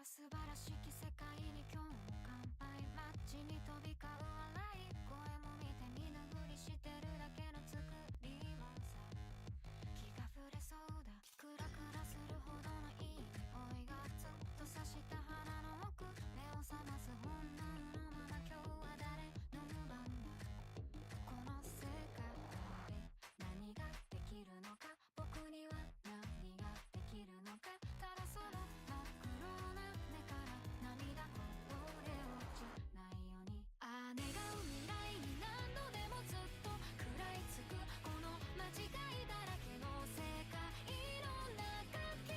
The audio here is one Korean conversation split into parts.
素晴らしき世界に今日も乾杯。街に飛び交う笑い声も見て見ぬふりしてるだけの作りはさ、気が触れそうだ。クラクラするほどのいい匂いがずっとさした花の奥、目を覚ます本能のまま今日は誰の番だ。この世界で何ができるのか、僕には何ができるのか。ただその真っ黒な目から涙こぼれ落ちないように、願う未来に何度でもずっと食らいつくこの間違いだらけの世界の中、君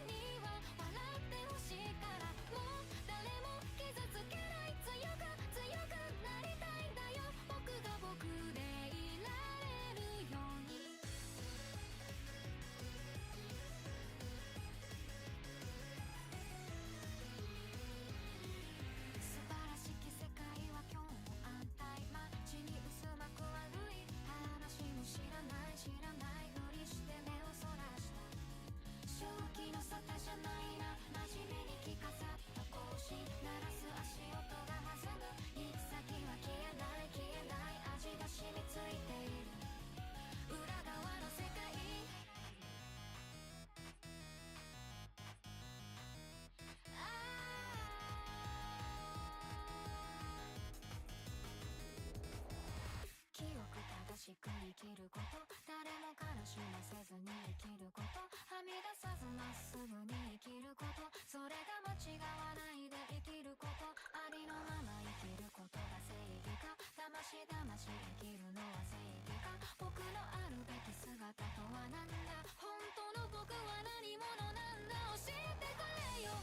には笑ってほしいから、もう誰も傷つけない、強く強くなりたいんだよ、僕が僕でいられるように。素晴らしき世界は今日も安泰。街に渦巻く悪い話も知らない知らないふりして目をそらした。正気の沙汰じゃないな、真面目に着飾った格子、鳴らす足音が弾む、行き先は消えない消えない味が染みついている裏側の世界。清く正しく生きること、誰も悲しませずに生きること、はみ出さずまっすぐに生きること、それが間違わないで生きること、ありのまま生きることが正義か、だましだまし生きるのは正義か、僕のあるべき姿とは何だ、本当の僕は何者なんだ、教えてくれよ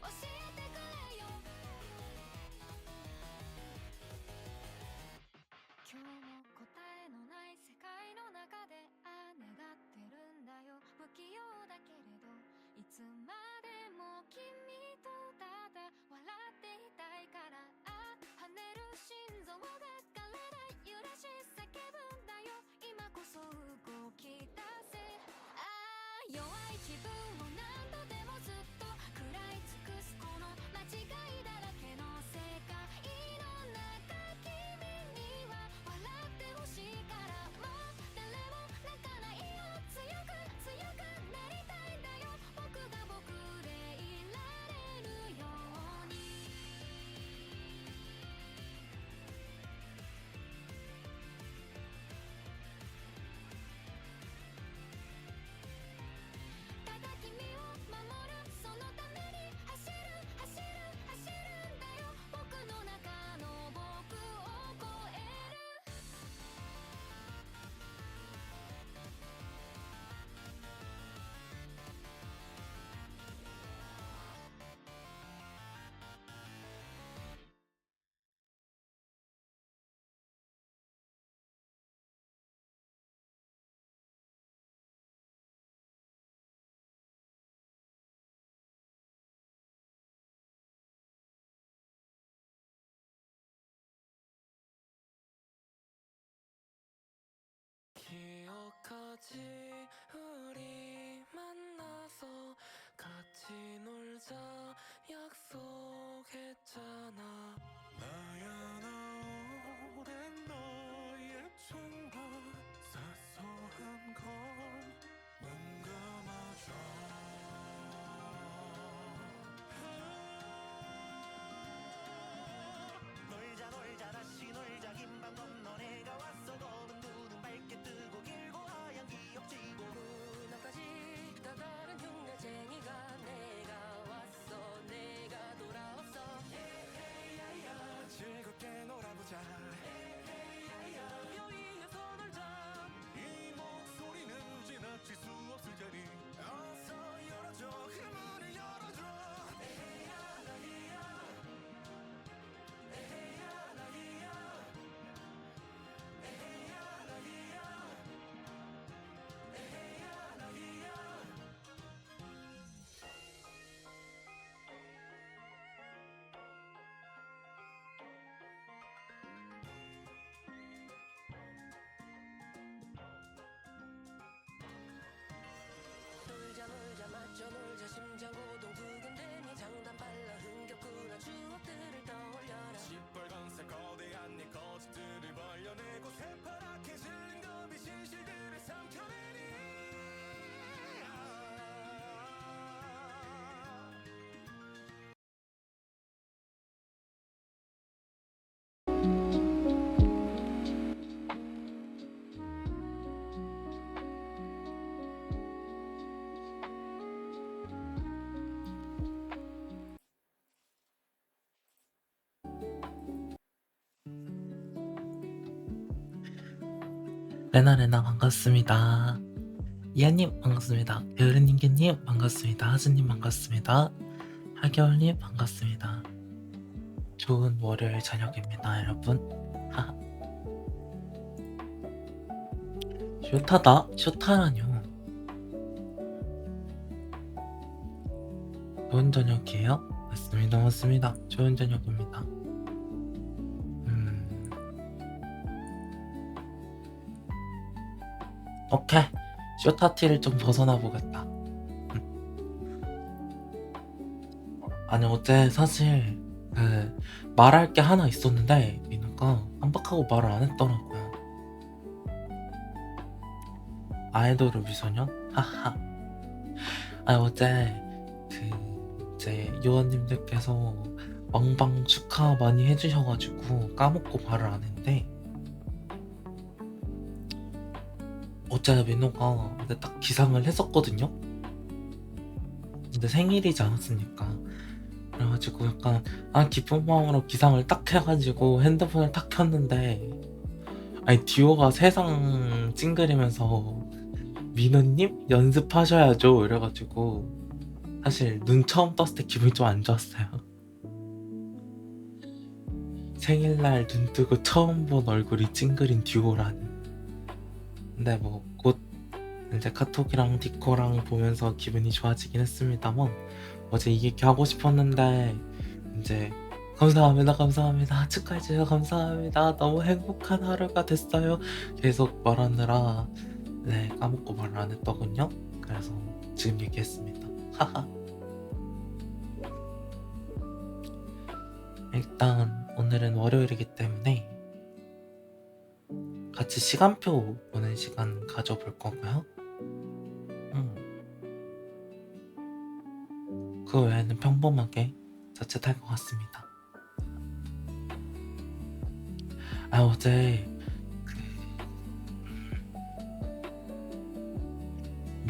教えてくれよ。今日も答えのない世界の中で願ってるんだよ、不器用だけれどいつまでも君とただ笑っていたいから、跳ねる心臓が枯れない揺らし叫ぶんだよ、今こそ動き出せ。弱い気分を何度でもずっと食らい尽くすこの間違いだらけの世界の中、君には笑ってほしいから、もう誰も泣かないよ、強く強くなりたいんだよ、僕が僕でいられるように。ただ君を守るそのために走る走る走るんだよ、僕の中の僕を超える。기억하지 우리 만나서 같이 놀자 약속했잖아. 나야 나 오랜 너의 총각 사소한 건 뭔가 마저 놀자 놀자 다시 놀자, 긴 밤 건너 내가 왔어, 검은 눈은 밝게 뜨고 길고 하얀 기억 지고 문화까지 다 다른 흉내쟁이가 내가 왔어, 내가 돌아왔어. 헤헤야야 레나 반갑습니다. 이하님 반갑습니다. 게으르님께님 반갑습니다. 하즈님 반갑습니다. 하겨울님 반갑습니다. 좋은 월요일 저녁입니다, 여러분. 하하. 쇼타다? 쇼타라뇨. 좋은 저녁이에요? 맞습니다. 좋은 저녁입니다. 오케이. 쇼타티를 좀 벗어나 보겠다. 아니, 어제 사실 말할 게 하나 있었는데 민우가 깜빡하고 말을 안 했더라고요. 아이돌의 미소년? 하하. 아니, 어제 이제 요원님들께서 왕방 축하 많이 해주셔가지고 까먹고 말을 안 했는데, 어제 민호가 근데 딱 기상을 했었거든요. 근데 생일이지 않았습니까? 그래가지고 약간 기쁜 마음으로 기상을 딱 해가지고 핸드폰을 딱 켰는데, 아니 디오가 세상 찡그리면서 민호님 연습하셔야죠 이래가지고 사실 눈 처음 떴을 때 기분이 좀 안 좋았어요. 생일날 눈 뜨고 처음 본 얼굴이 찡그린 듀오라니. 근데 뭐 곧 이제 카톡이랑 디코랑 보면서 기분이 좋아지긴 했습니다만, 어제 이 얘기 하고 싶었는데 이제 감사합니다 축하해주셔서 감사합니다 너무 행복한 하루가 됐어요 계속 말하느라 까먹고 말을 안 했더군요. 그래서 지금 얘기했습니다. 하하. 일단 오늘은 월요일이기 때문에 같이 시간표 보는 시간 가져볼 거고요. 그 외에는 평범하게 자칫할 것 같습니다. 어제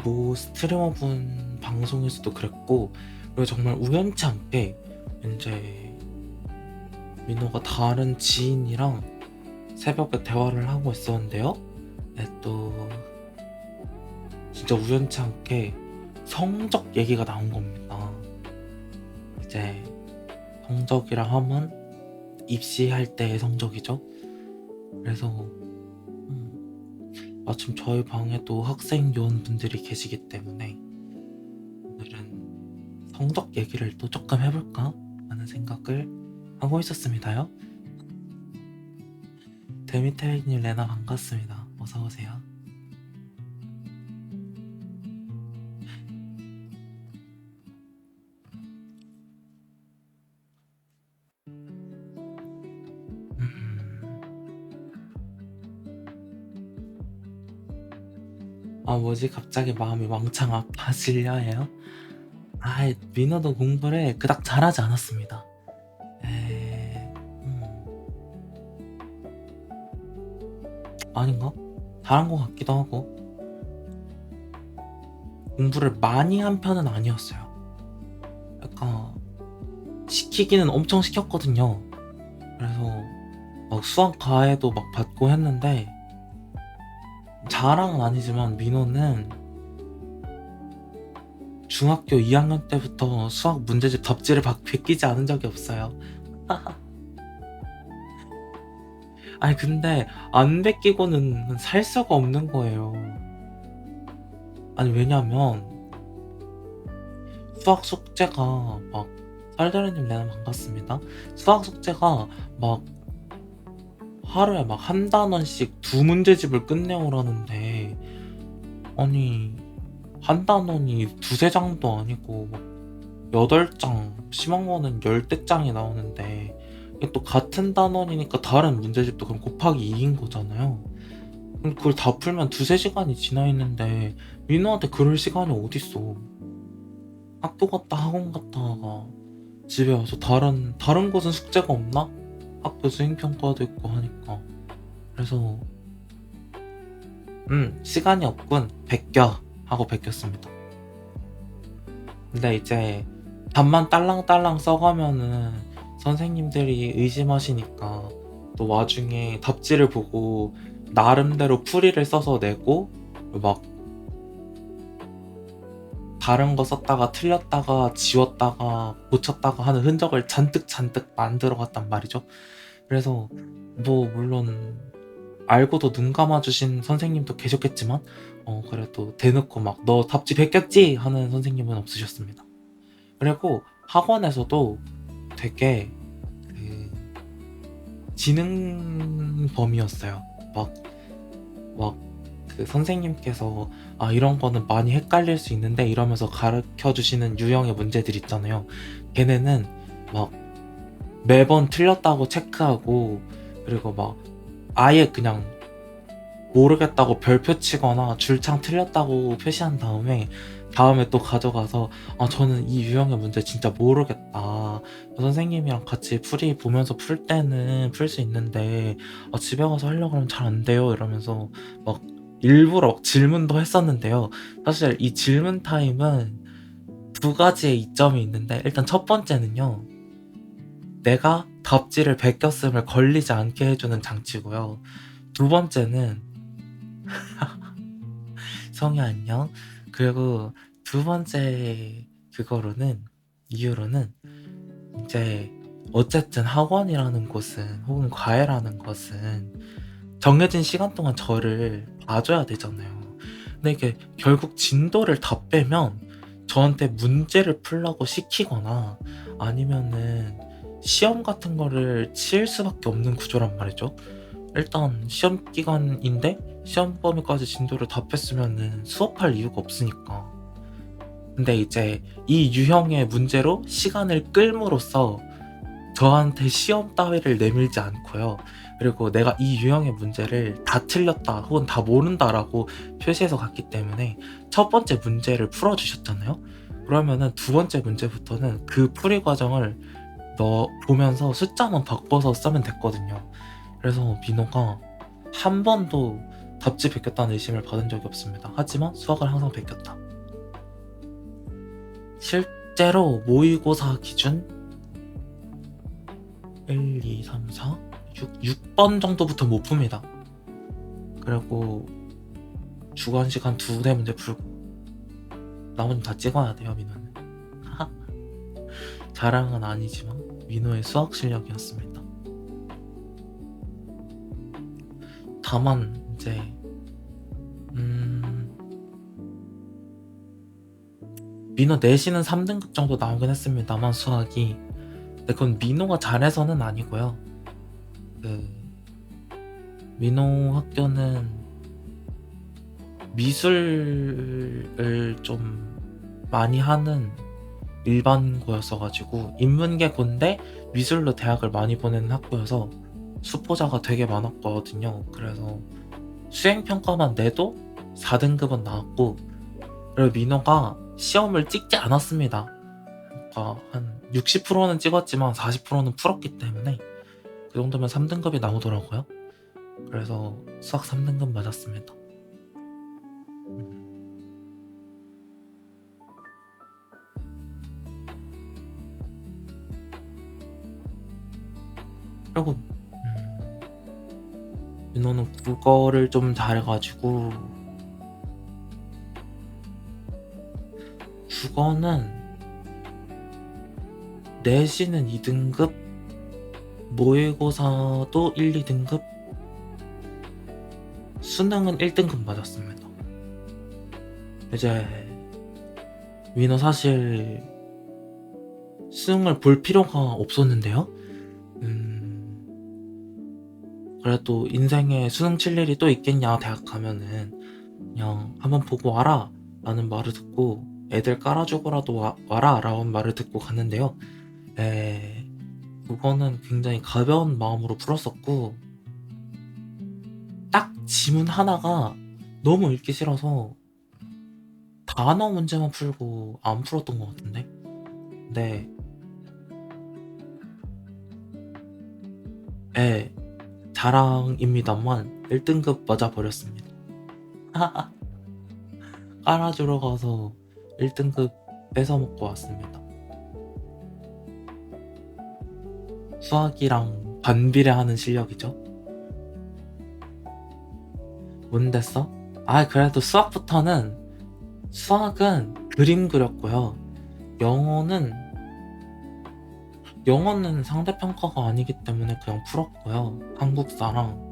뭐 스트리머분 방송에서도 그랬고, 그리고 정말 우연치 않게 이제 민호가 다른 지인이랑 새벽에 대화를 하고 있었는데요. 또 진짜 우연치 않게 성적 얘기가 나온 겁니다. 이제 성적이라 하면 입시할 때의 성적이죠. 그래서 마침 저희 방에도 학생 요원분들이 계시기 때문에 오늘은 성적 얘기를 또 조금 해볼까 하는 생각을 하고 있었습니다요. 데미테이님, 레나 반갑습니다. 어서오세요. 뭐지 갑자기 마음이 왕창 아파지려 해요? 민호도 공부를 그닥 잘하지 않았습니다. 아닌가? 잘한 것 같기도 하고, 공부를 많이 한 편은 아니었어요. 약간 시키기는 엄청 시켰거든요. 그래서 막 수학 과외도 막 받고 했는데, 자랑은 아니지만 민호는 중학교 2학년 때부터 수학 문제집 답지를 베끼지 않은 적이 없어요. 근데 안 베끼고는 살 수가 없는 거예요. 왜냐면 수학 숙제가 막, 쌀다리님 레나 반갑습니다. 수학 숙제가 막 하루에 막 한 단원씩 2문제집을 끝내오라는데, 아니 한 단원이 2~3장도 아니고 막 8장, 심한 거는 10대장이 나오는데, 이게 또 같은 단원이니까 다른 문제집도 그럼 곱하기 2인 거잖아요. 그럼 그걸 다 풀면 2~3시간이 지나 있는데 민호한테 그럴 시간이 어딨어. 학교 갔다 학원 갔다가 집에 와서 다른 곳은 숙제가 없나? 학교 수행평가도 있고 하니까. 그래서 시간이 없군, 베껴 하고 베꼈습니다. 근데 이제 답만 딸랑딸랑 써가면은 선생님들이 의심하시니까 또 와중에 답지를 보고 나름대로 풀이를 써서 내고 막 다른 거 썼다가 틀렸다가 지웠다가 고쳤다가 하는 흔적을 잔뜩 만들어 갔단 말이죠. 그래서 뭐 물론 알고도 눈 감아주신 선생님도 계셨겠지만 그래도 대놓고 막 너 답지 베꼈지? 하는 선생님은 없으셨습니다. 그리고 학원에서도 되게 그 지능범이었어요. 막 그 선생님께서 이런 거는 많이 헷갈릴 수 있는데 이러면서 가르쳐 주시는 유형의 문제들 있잖아요. 걔네는 막 매번 틀렸다고 체크하고 그리고 막 아예 그냥 모르겠다고 별표 치거나 줄창 틀렸다고 표시한 다음에 또 가져가서 저는 이 유형의 문제 진짜 모르겠다. 선생님이랑 같이 풀이 보면서 풀 때는 풀 수 있는데 집에 가서 하려고 하면 잘 안 돼요. 이러면서 막 일부러 막 질문도 했었는데요. 사실 이 질문 타임은 두 가지의 이점이 있는데 일단 첫 번째는요. 내가 답지를 베꼈음을 걸리지 않게 해주는 장치고요. 두 번째는 성이 안녕. 그리고 두 번째 이유로는 이제 어쨌든 학원이라는 곳은 혹은 과외라는 것은 정해진 시간 동안 저를 봐줘야 되잖아요. 근데 이게 결국 진도를 다 빼면 저한테 문제를 풀라고 시키거나 아니면은 시험 같은 거를 칠 수밖에 없는 구조란 말이죠. 일단 시험 기간인데 시험 범위까지 진도를 다 뺐으면은 수업할 이유가 없으니까. 근데 이제 이 유형의 문제로 시간을 끌므로써 저한테 시험 따위를 내밀지 않고요. 그리고 내가 이 유형의 문제를 다 틀렸다 혹은 다 모른다라고 표시해서 갔기 때문에 첫 번째 문제를 풀어주셨잖아요. 그러면은 두 번째 문제부터는 그 풀이 과정을 보면서 숫자만 바꿔서 쓰면 됐거든요. 그래서 민호가 한 번도 답지 베꼈다는 의심을 받은 적이 없습니다. 하지만 수학을 항상 베꼈다. 실제로 모의고사 기준 1, 2, 3, 4, 6번 정도부터 못 풉니다. 그리고 주간 시간 2대 문제 풀고 나머지는 다 찍어야 돼요. 민호는 자랑은 아니지만 민호의 수학 실력이었습니다. 다만 이제 민호 내신은 3등급 정도 나오긴 했습니다만 수학이 근데 그건 민호가 잘해서는 아니고요. 민호 학교는 미술을 좀 많이 하는 일반고였어가지고 인문계고인데 미술로 대학을 많이 보내는 학교여서 수포자가 되게 많았거든요. 그래서 수행평가만 내도 4등급은 나왔고 그리고 민호가 시험을 찍지 않았습니다. 그러니까 한 60%는 찍었지만 40%는 풀었기 때문에 그 정도면 3등급이 나오더라고요. 그래서 수학 3등급 맞았습니다. 그리고 민호는 국어를 좀 잘해가지고 국어는 내신은 2등급 모의고사도 1, 2등급 수능은 1등급 맞았습니다. 이제 민호 사실 수능을 볼 필요가 없었는데요. 그래도 인생에 수능 칠 일이 또 있겠냐 대학 가면은 그냥 한번 보고 와라 라는 말을 듣고 애들 깔아주고라도 와라 라는 말을 듣고 갔는데요. 그거는 굉장히 가벼운 마음으로 풀었었고 딱 지문 하나가 너무 읽기 싫어서 단어 문제만 풀고 안 풀었던 것 같은데 근데 자랑입니다만 1등급 맞아버렸습니다. 깔아주러 가서 1등급 뺏어먹고 왔습니다. 수학이랑 반비례하는 실력이죠. 뭔데 써? 아, 그래도 수학은 그림 그렸고요. 영어는 상대평가가 아니기 때문에 그냥 풀었고요. 한국사랑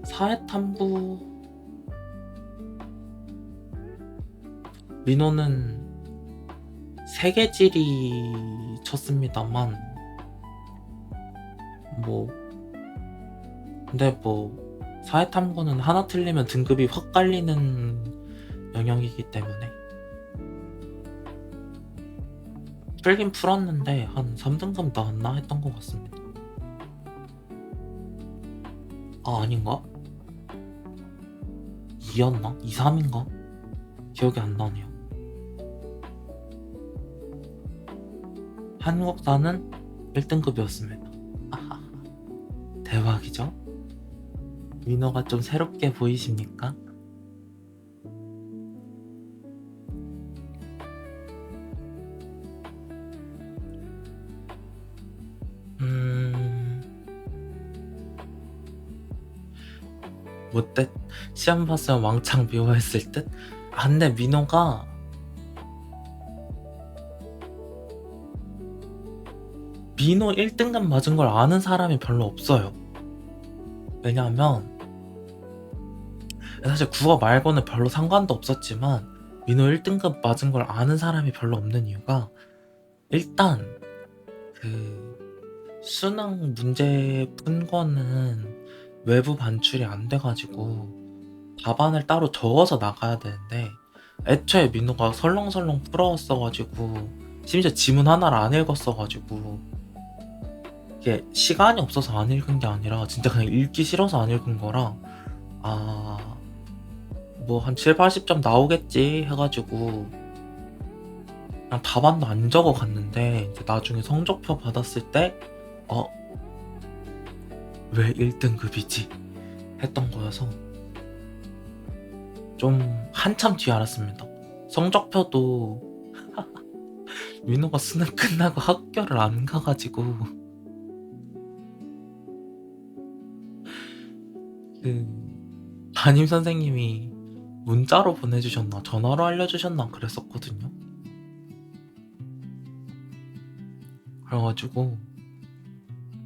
사회탐구, 민호는 세계지리 쳤습니다만 뭐 근데 뭐 사회탐구는 하나 틀리면 등급이 확 깔리는 영역이기 때문에 풀긴 풀었는데 한 3등급 나왔나 했던 것 같습니다. 아, 아닌가? 2였나? 2, 3인가? 기억이 안 나네요. 한국사는 1등급이었습니다. 아하, 대박이죠? 민호가 좀 새롭게 보이십니까? 못됐 시험 봤으면 왕창 미워했을 듯? 아, 근데 민호가 민호 1등급 맞은 걸 아는 사람이 별로 없어요. 왜냐하면 사실 국어 말고는 별로 상관도 없었지만 민호 1등급 맞은 걸 아는 사람이 별로 없는 이유가 일단 그 수능 문제 푼 거는 외부 반출이 안 돼가지고 답안을 따로 적어서 나가야 되는데 애초에 민호가 설렁설렁 풀어왔어가지고 심지어 지문 하나를 안 읽었어가지고 이게 시간이 없어서 안 읽은 게 아니라 진짜 그냥 읽기 싫어서 안 읽은 거라 뭐 한 7, 80점 나오겠지 해가지고 그냥 답안도 안 적어 갔는데 이제 나중에 성적표 받았을 때 왜 1등급이지? 했던 거여서 좀 한참 뒤에 알았습니다. 성적표도 민호가 수능 끝나고 학교를 안 가가지고 그 담임 선생님이 문자로 보내주셨나 전화로 알려주셨나 그랬었거든요. 그래가지고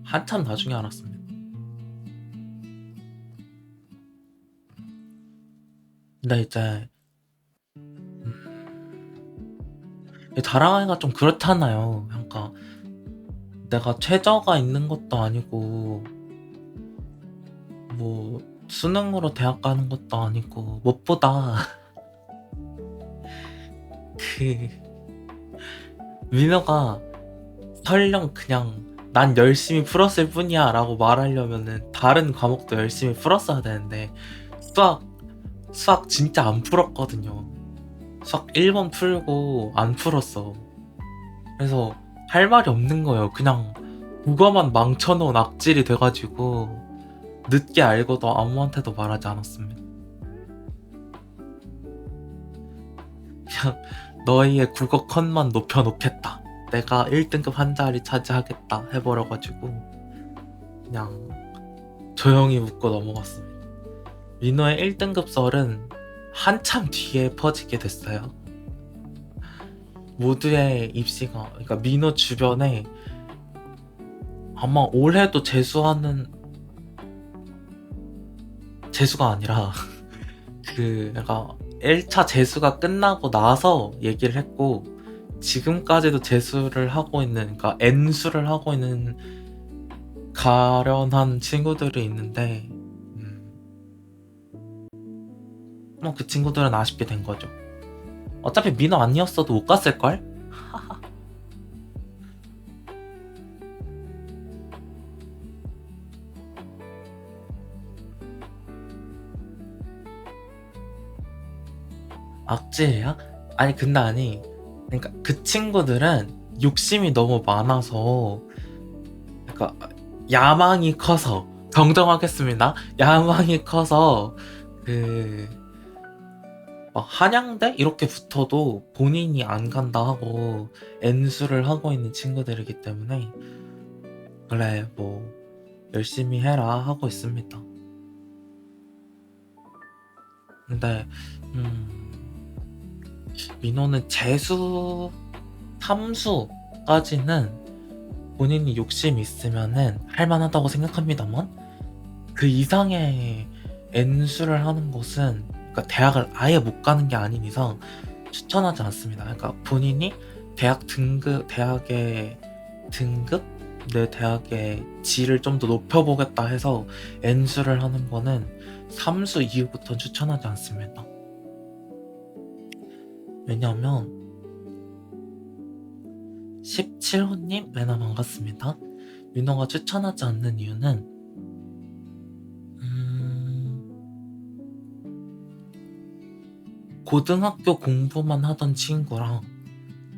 한참 나중에 알았습니다. 근데 이제 자랑하기가 좀 그렇잖아요. 그러니까 내가 최저가 있는 것도 아니고 뭐 수능으로 대학 가는 것도 아니고 무엇보다 그 민호가 설령 그냥 난 열심히 풀었을 뿐이야 라고 말하려면은 다른 과목도 열심히 풀었어야 되는데 수학 진짜 안 풀었거든요. 수학 1번 풀고 안 풀었어. 그래서 할 말이 없는 거예요. 그냥 국어만 망쳐놓은 악질이 돼가지고 늦게 알고도 아무한테도 말하지 않았습니다. 그냥 너희의 국어 컷만 높여놓겠다. 내가 1등급 한 자리 차지하겠다 해버려가지고 그냥 조용히 묻고 넘어갔습니다. 민호의 1등급 썰은 한참 뒤에 퍼지게 됐어요. 모두의 입시가 그러니까 민호 주변에 아마 올해도 재수가 아니라 그러니까 1차 재수가 끝나고 나서 얘기를 했고 지금까지도 재수를 하고 있는 그러니까 N수를 하고 있는 가련한 친구들이 있는데 뭐 그 친구들은 아쉽게 된 거죠. 어차피 민호 아니었어도 못 갔을걸? 악질이야? 아니 근데 그러니까 그 친구들은 욕심이 너무 많아서 그러니까 야망이 커서 정정하겠습니다. 야망이 커서 막 한양대 이렇게 붙어도 본인이 안 간다 하고 N수를 하고 있는 친구들이기 때문에 그래 뭐 열심히 해라 하고 있습니다. 근데 민호는 재수, 탐수까지는 본인이 욕심이 있으면은 할만하다고 생각합니다만 그 이상의 N수를 하는 것은 그러니까 대학을 아예 못 가는 게 아닌 이상 추천하지 않습니다. 그러니까 본인이 대학의 등급, 내 대학의 질을 좀 더 높여보겠다 해서 N수를 하는 거는 3수 이후부터는 추천하지 않습니다. 왜냐면 17호님 레나 반갑습니다. 민호가 추천하지 않는 이유는 고등학교 공부만 하던 친구랑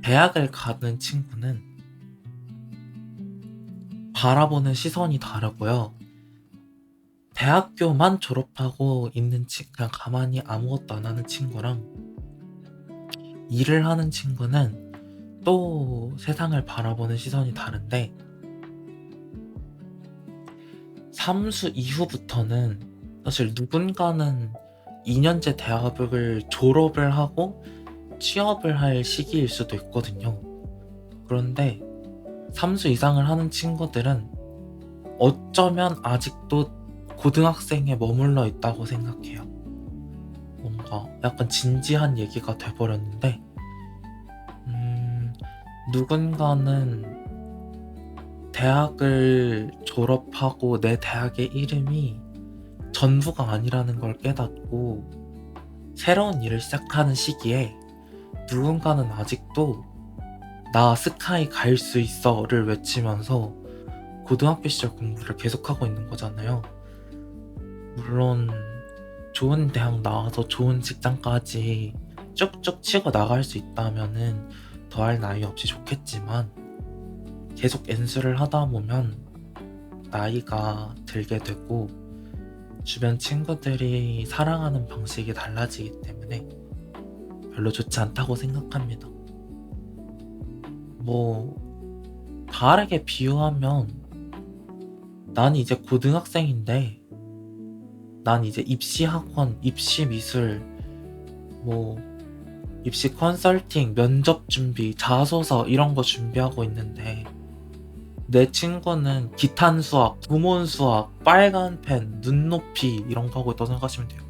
대학을 가는 친구는 바라보는 시선이 다르고요. 대학교만 졸업하고 있는 그냥 가만히 아무것도 안 하는 친구랑 일을 하는 친구는 또 세상을 바라보는 시선이 다른데 3수 이후부터는 사실 누군가는 2년제 대학을 졸업을 하고 취업을 할 시기일 수도 있거든요. 그런데 3수 이상을 하는 친구들은 어쩌면 아직도 고등학생에 머물러 있다고 생각해요. 뭔가 약간 진지한 얘기가 돼버렸는데 누군가는 대학을 졸업하고 내 대학의 이름이 전부가 아니라는 걸 깨닫고 새로운 일을 시작하는 시기에 누군가는 아직도 나 스카이 갈 수 있어를 외치면서 고등학교 시절 공부를 계속하고 있는 거잖아요. 물론 좋은 대학 나와서 좋은 직장까지 쭉쭉 치고 나갈 수 있다면은 더할 나위 없이 좋겠지만 계속 N수를 하다 보면 나이가 들게 되고 주변 친구들이 사랑하는 방식이 달라지기 때문에 별로 좋지 않다고 생각합니다. 다르게 비유하면 난 이제 고등학생인데 난 이제 입시학원, 입시미술, 입시 컨설팅, 면접 준비, 자소서 이런 거 준비하고 있는데 내 친구는 기탄 수학, 구몬 수학, 빨간 펜, 눈높이 이런 거 하고 있다고 생각하시면 돼요.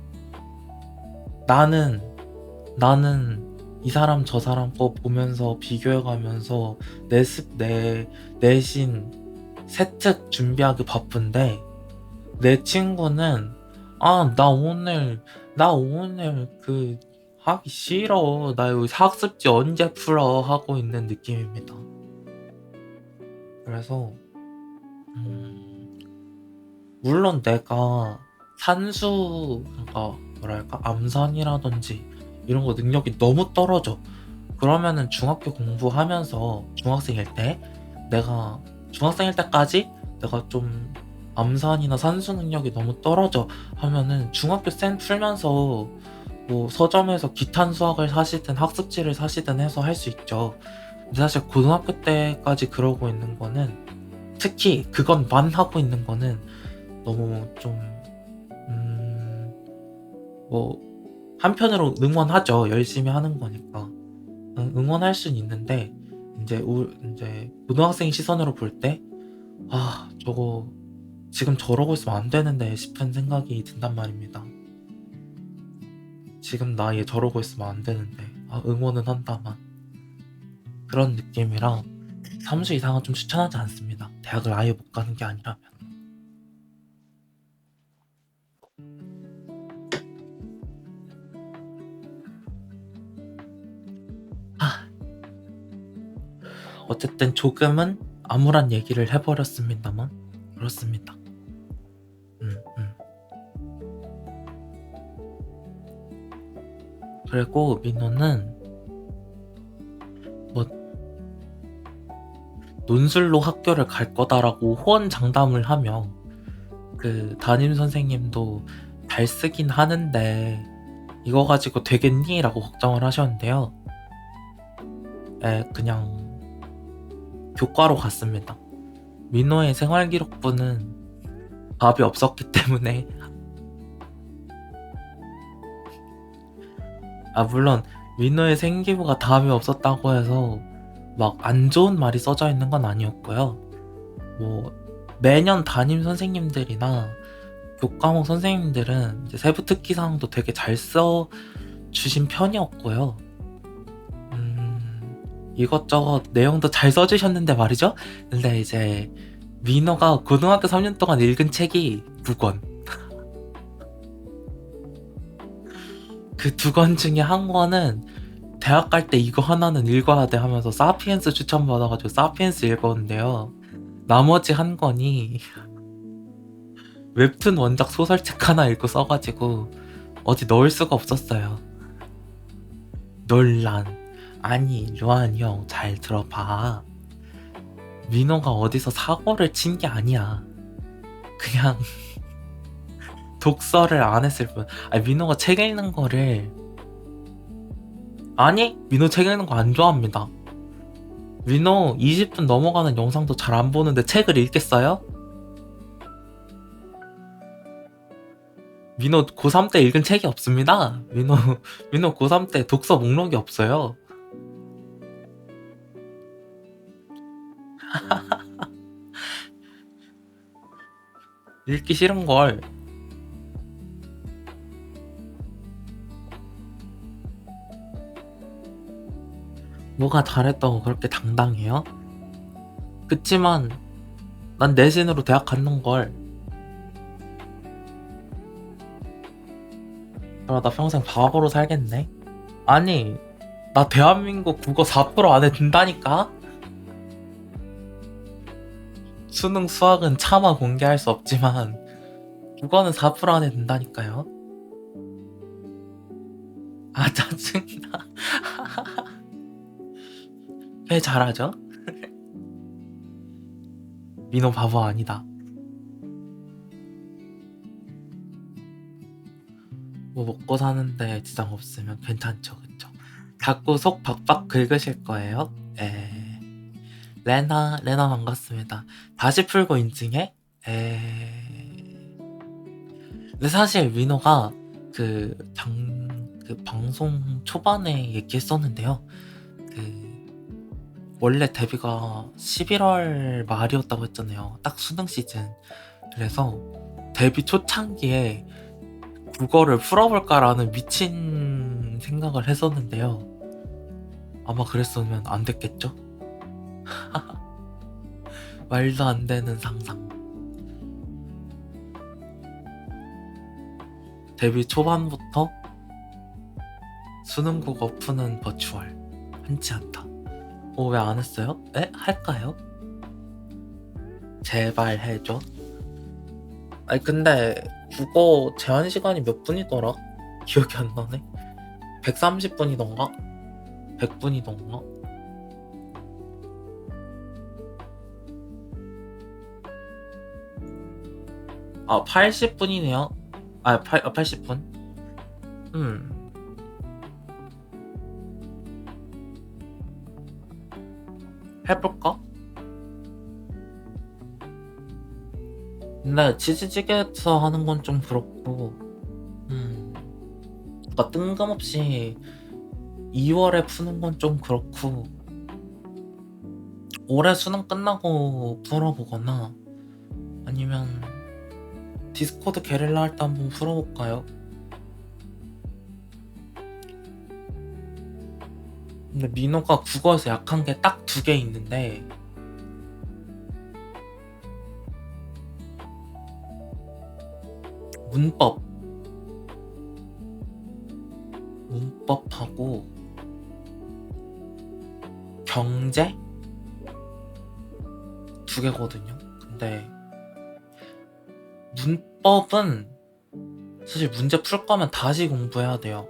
나는 이 사람 저 사람 거 보면서 비교해가면서 내 내신 세특 준비하기 바쁜데 내 친구는 나 오늘 하기 싫어. 나 여기 학습지 언제 풀어 하고 있는 느낌입니다. 그래서 물론 내가 산수 그러니까 암산이라든지 이런 거 능력이 너무 떨어져. 그러면은 중학교 공부하면서 중학생일 때까지 내가 좀 암산이나 산수 능력이 너무 떨어져 하면은 중학교 쌤 풀면서 서점에서 기탄 수학을 사시든 학습지를 사시든 해서 할 수 있죠. 근데 사실 고등학교 때까지 그러고 있는 거는 특히 그것만 하고 있는 거는 너무 좀 한편으로 응원하죠. 열심히 하는 거니까 응원할 수는 있는데 이제 고등학생 시선으로 볼 때 저거 지금 저러고 있으면 안 되는데 싶은 생각이 든단 말입니다. 지금 나이에 저러고 있으면 안 되는데 응원은 한다만 그런 느낌이라 3수 이상은 좀 추천하지 않습니다. 대학을 아예 못 가는 게 아니라면. 어쨌든 조금은 암울한 얘기를 해버렸습니다만 그렇습니다. 그리고 민호는 논술로 학교를 갈 거다라고 호언장담을 하며 그 담임 선생님도 잘 쓰긴 하는데 이거 가지고 되겠니? 라고 걱정을 하셨는데요. 그냥 교과로 갔습니다. 민호의 생활기록부는 답이 없었기 때문에 물론 민호의 생기부가 답이 없었다고 해서 막 안 좋은 말이 써져 있는 건 아니었고요. 뭐 매년 담임 선생님들이나 교과목 선생님들은 이제 세부 특기사항도 되게 잘 써 주신 편이었고요. 이것저것 내용도 잘 써주셨는데 말이죠. 근데 이제 민호가 고등학교 3년 동안 읽은 책이 2권. 그 2권 중에 한 권은 대학 갈 때 이거 하나는 읽어야 돼 하면서 사피엔스 추천받아가지고 사피엔스 읽었는데요. 나머지 한 권이 웹툰 원작 소설책 하나 읽고 써가지고 어디 넣을 수가 없었어요. 논란. 아니 류한이 형 잘 들어봐. 민호가 어디서 사고를 친 게 아니야. 그냥 독서를 안 했을 뿐. 민호가 책 읽는 거를 민호 책 읽는 거 안 좋아합니다. 민호 20분 넘어가는 영상도 잘 안 보는데 책을 읽겠어요? 민호 고3 때 읽은 책이 없습니다. 민호 고3 때 독서 목록이 없어요. 읽기 싫은걸. 뭐가 잘했다고 그렇게 당당해요? 그치만 난 내신으로 대학 갔는걸. 그러다 평생 바보로 살겠네. 나 대한민국 국어 4% 안에 든다니까? 수능 수학은 차마 공개할 수 없지만 국어는 4% 안에 든다니까요. 짜증나. 왜 잘하죠? 민호 바보 아니다. 뭐 먹고 사는데 지장 없으면 괜찮죠, 그쵸? 자꾸 속 박박 긁으실 거예요? 레나 반갑습니다. 다시 풀고 인증해? 근데 사실 민호가 그 방송 초반에 얘기했었는데요. 원래 데뷔가 11월 말이었다고 했잖아요. 딱 수능 시즌. 그래서 데뷔 초창기에 국어를 풀어볼까라는 미친 생각을 했었는데요. 아마 그랬으면 안 됐겠죠? 말도 안 되는 상상. 데뷔 초반부터 수능 국어 푸는 버추얼. 흔치 않다. 왜 안 했어요? 할까요? 제발 해줘. 근데 국어 제한 시간이 몇 분이더라? 기억이 안 나네. 130분이던가? 100분이던가? 아 80분이네요. 80분. 해볼까? 근데 치즈찌개에서 하는 건 좀 그렇고, 그러니까 뜬금없이 2월에 푸는 건 좀 그렇고, 올해 수능 끝나고 풀어보거나 아니면 디스코드 게릴라 할 때 한번 풀어볼까요? 근데 민호가 국어에서 약한 게 딱 2개 있는데, 문법하고 경제 2개거든요. 근데 문법은 사실 문제 풀 거면 다시 공부해야 돼요.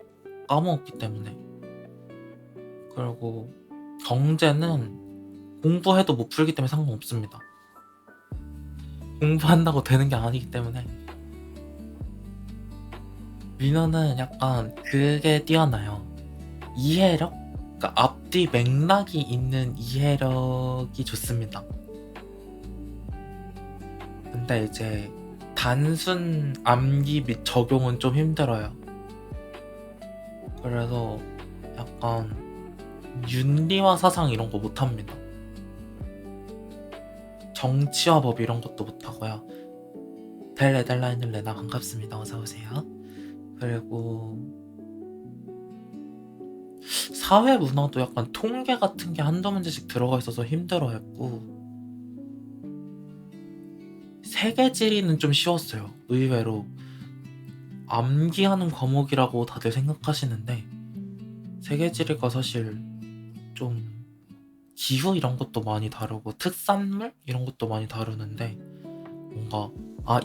까먹었기 때문에. 그리고 경제는 공부해도 못 풀기 때문에 상관없습니다. 공부한다고 되는 게 아니기 때문에. 민호는 약간 그게 뛰어나요. 이해력? 그러니까 앞뒤 맥락이 있는 이해력이 좋습니다. 근데 이제 단순 암기 및 적용은 좀 힘들어요. 그래서 약간 윤리와 사상 이런 거 못합니다. 정치와 법 이런 것도 못하고요. 델레델라이는 레나 반갑습니다. 어서오세요. 그리고 사회 문화도 약간 통계 같은 게 한두 문제씩 들어가 있어서 힘들어했고, 세계지리는 좀 쉬웠어요. 의외로 암기하는 과목이라고 다들 생각하시는데 세계지리가 사실 좀 기후 이런 것도 많이 다루고 특산물 이런 것도 많이 다루는데, 뭔가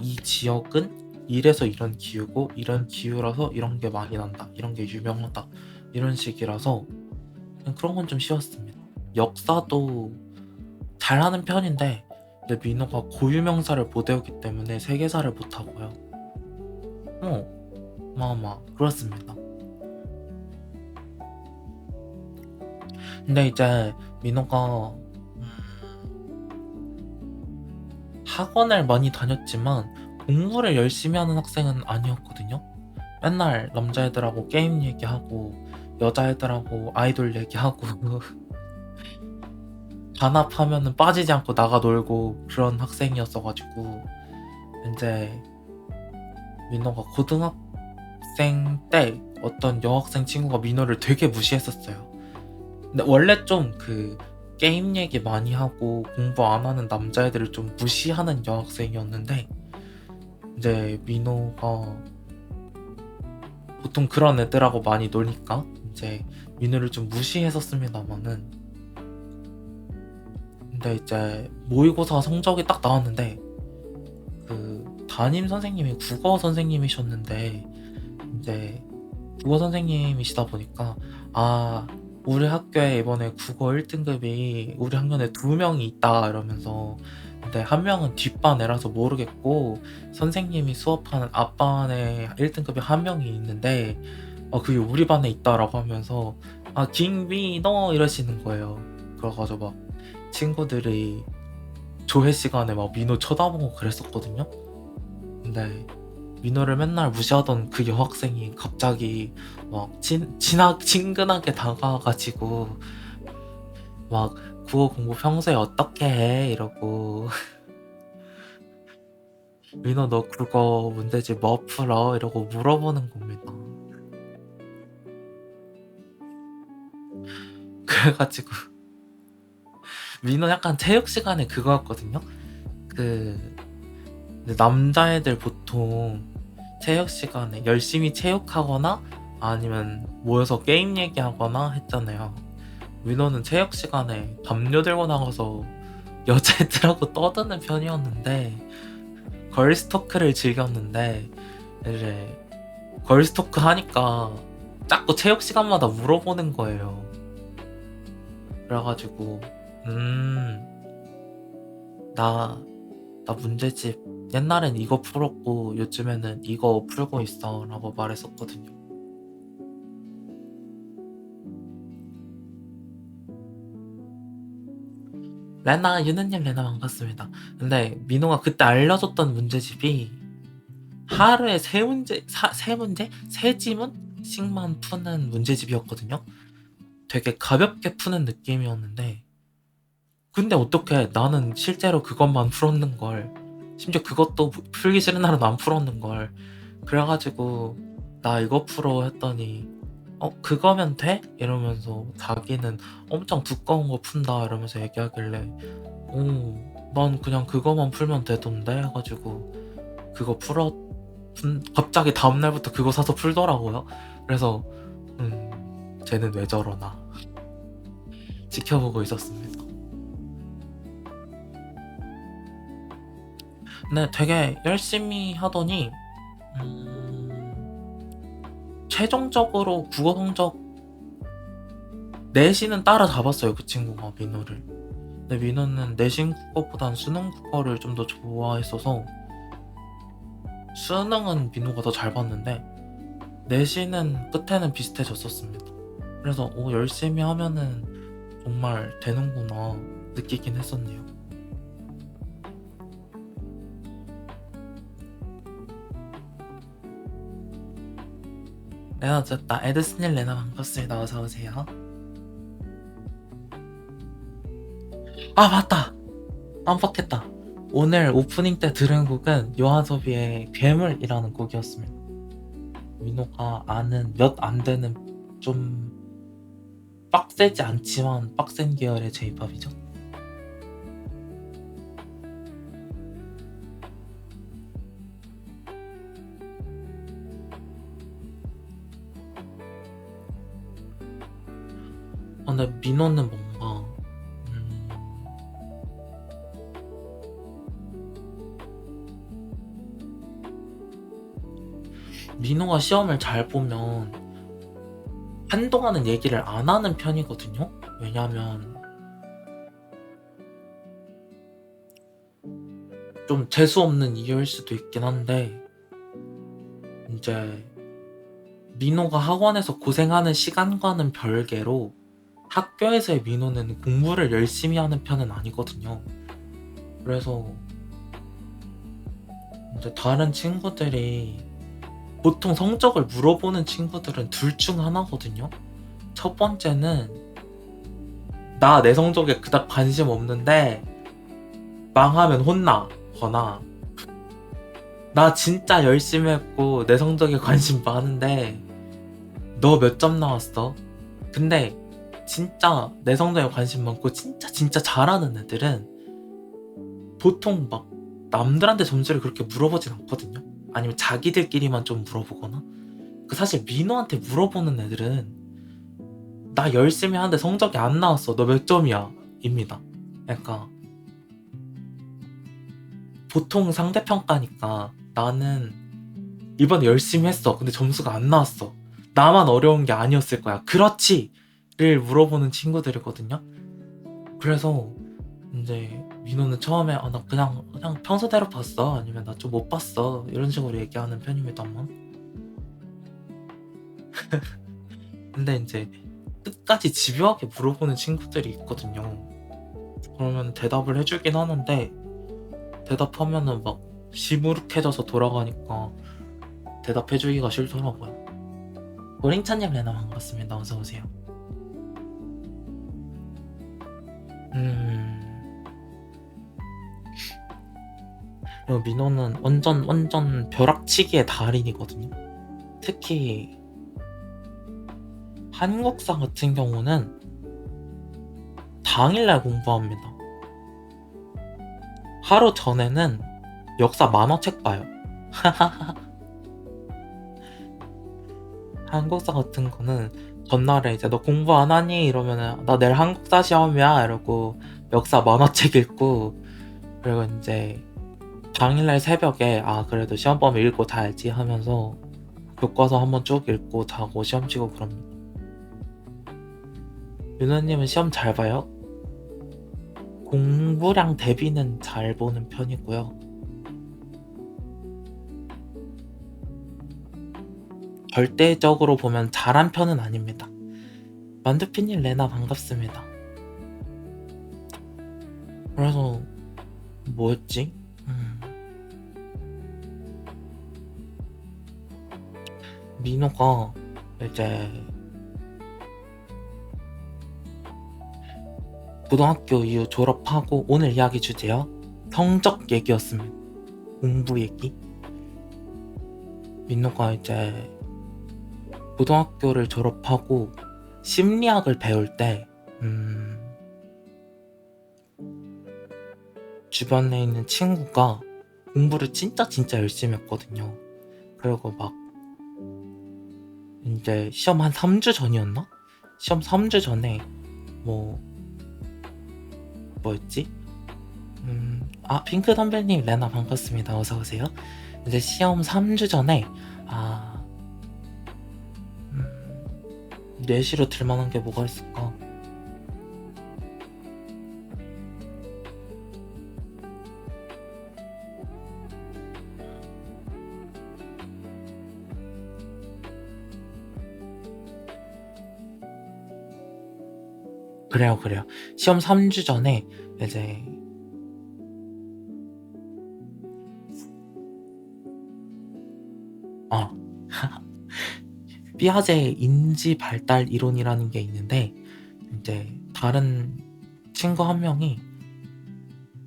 이 지역은 이래서 이런 기후고 이런 기후라서 이런 게 많이 난다, 이런 게 유명하다, 이런 식이라서 그냥 그런 건 좀 쉬웠습니다. 역사도 잘하는 편인데 근데 민호가 고유명사를 못 외우기 때문에 세계사를 못하고요. 그렇습니다. 근데 이제 민호가 학원을 많이 다녔지만 공부를 열심히 하는 학생은 아니었거든요. 맨날 남자애들하고 게임 얘기하고 여자애들하고 아이돌 얘기하고 반합하면은 빠지지 않고 나가 놀고 그런 학생이었어가지고, 이제 민호가 고등학생 때 어떤 여학생 친구가 민호를 되게 무시했었어요. 근데 원래 좀 그 게임 얘기 많이 하고 공부 안 하는 남자애들을 좀 무시하는 여학생이었는데, 이제 민호가 보통 그런 애들하고 많이 노니까 이제 민호를 좀 무시했었습니다만은, 근데 이제 모의고사 성적이 딱 나왔는데 그 담임 선생님이 국어 선생님이셨는데, 이제 국어 선생님이시다 보니까 우리 학교에 이번에 국어 1등급이 우리 학년에 2명이 있다 이러면서, 근데 한 명은 뒷반 애라서 모르겠고 선생님이 수업하는 앞반에 1등급이 한 명이 있는데 그게 우리 반에 있다라고 하면서 김민호 이러시는 거예요. 그래가지고 막 친구들이 조회 시간에 막 민호 쳐다보고 그랬었거든요. 근데 민호를 맨날 무시하던 그 여학생이 갑자기 막 친근하게 다가와가지고 막 국어 공부 평소에 어떻게 해? 이러고 민호 너 국어 문제집 뭐 풀어? 이러고 물어보는 겁니다. 그래가지고 민호 약간 체육 시간에 그거였거든요. 남자애들 보통 체육 시간에 열심히 체육하거나 아니면 모여서 게임 얘기하거나 했잖아요. 민호는 체육 시간에 담요 들고 나가서 여자애들하고 떠드는 편이었는데, 걸스토크를 즐겼는데, 이제 걸스토크 하니까 자꾸 체육 시간마다 물어보는 거예요. 그래가지고 나 문제집 옛날엔 이거 풀었고 요즘에는 이거 풀고 있어 라고 말했었거든요. 유느님 레나 반갑습니다. 근데 민호가 그때 알려줬던 문제집이 하루에 세 지문씩만 푸는 문제집이었거든요. 되게 가볍게 푸는 느낌이었는데, 근데 어떻게 나는 실제로 그것만 풀었는걸, 심지어 그것도 풀기 싫은 날은 안 풀었는걸. 그래가지고 나 이거 풀어 했더니 그거면 돼? 이러면서 자기는 엄청 두꺼운 거 푼다 이러면서 얘기하길래 난 그냥 그거만 풀면 되던데 해가지고 그거 갑자기 다음날부터 그거 사서 풀더라고요. 그래서 쟤는 왜 저러나 지켜보고 있었습니다. 근데 되게 열심히 하더니 최종적으로 국어 성적 내신은 따라잡았어요. 그 친구가 민호를. 근데 민호는 내신 국어보단 수능 국어를 좀 더 좋아했어서 수능은 민호가 더 잘 봤는데 내신은 끝에는 비슷해졌었습니다. 그래서 열심히 하면은 정말 되는구나 느끼긴 했었네요. 레나 늦었다. 에드스닐 레나 반갑습니다. 어서오세요. 아 맞다, 깜빡했다. 오늘 오프닝 때 들은 곡은 요하소비의 괴물이라는 곡이었습니다. 민호가 아는 몇 안 되는 좀 빡세지 않지만 빡센 계열의 J-팝이죠. 근데 민호는 뭔가 민호가 시험을 잘 보면 한동안은 얘기를 안 하는 편이거든요. 왜냐면 좀 재수없는 이유일 수도 있긴 한데 이제 민호가 학원에서 고생하는 시간과는 별개로 학교에서의 민호는 공부를 열심히 하는 편은 아니거든요. 그래서 이제 다른 친구들이 보통 성적을 물어보는 친구들은 둘 중 하나거든요. 첫 번째는 나 내 성적에 그닥 관심 없는데 망하면 혼나거나 나 진짜 열심히 했고 내 성적에 관심 많은데 너 몇 점 나왔어? 근데 진짜 내 성적에 관심 많고 진짜 잘하는 애들은 보통 막 남들한테 점수를 그렇게 물어보진 않거든요. 아니면 자기들끼리만 좀 물어보거나. 사실 민호한테 물어보는 애들은 나 열심히 하는데 성적이 안 나왔어. 너 몇 점이야? 입니다. 그러니까 보통 상대평가니까 나는 이번에 열심히 했어. 근데 점수가 안 나왔어. 나만 어려운 게 아니었을 거야. 그렇지?를 물어보는 친구들이거든요. 그래서 이제 민호는 처음에 나 그냥 평소대로 봤어. 아니면 나 좀 못 봤어. 이런 식으로 얘기하는 편입니다만. 근데 이제 끝까지 집요하게 물어보는 친구들이 있거든요. 그러면 대답을 해주긴 하는데 대답하면은 막 시무룩해져서 돌아가니까 대답해주기가 싫더라고요. 고링찬님 레나 반갑습니다. 어서오세요. 그리고 민호는 완전 벼락치기의 달인이거든요. 특히 한국사 같은 경우는 당일날 공부합니다. 하루 전에는 역사 만화책 봐요. 한국사 같은 거는 전날에 이제 너 공부 안 하니? 이러면은 나 내일 한국사 시험이야 이러고 역사 만화책 읽고, 그리고 이제 당일날 새벽에 그래도 시험범위 읽고 자야지 하면서 교과서 한번 쭉 읽고 자고 시험 치고 그럽니다. 윤호님은 시험 잘 봐요? 공부량 대비는 잘 보는 편이고요. 절대적으로 보면 잘한 편은 아닙니다. 만두피님 레나 반갑습니다. 그래서 뭐였지? 민호가 이제 고등학교 이후 졸업하고, 오늘 이야기 주제요 성적 얘기였습니다. 공부 얘기. 민호가 이제 고등학교를 졸업하고 심리학을 배울 때 주변에 있는 친구가 공부를 진짜 열심히 했거든요. 그리고 막 이제 시험 한 3주 전이었나? 시험 3주 전에 뭐였지? 핑크 덤벨님 레나 반갑습니다. 어서오세요. 이제 시험 3주 전에 뇌시로 들만한 게 뭐가 있을까? 그래요. 시험 3주 전에 이제 피아제 인지 발달 이론이라는 게 있는데 이제 다른 친구 한 명이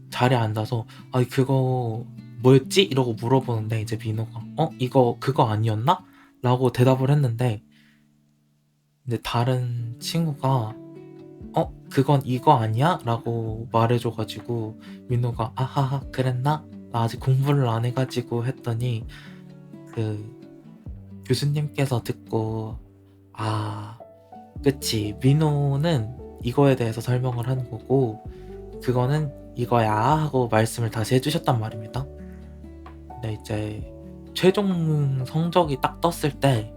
자리에 앉아서 그거 뭐였지? 이러고 물어보는데 이제 민호가 이거 그거 아니었나? 라고 대답을 했는데 이제 다른 친구가 그건 이거 아니야? 라고 말해줘가지고 민호가 아하하 그랬나? 나 아직 공부를 안 해가지고 했더니 그 교수님께서 듣고 그치 민호는 이거에 대해서 설명을 한 거고 그거는 이거야 하고 말씀을 다시 해주셨단 말입니다. 근데 이제 최종 성적이 딱 떴을 때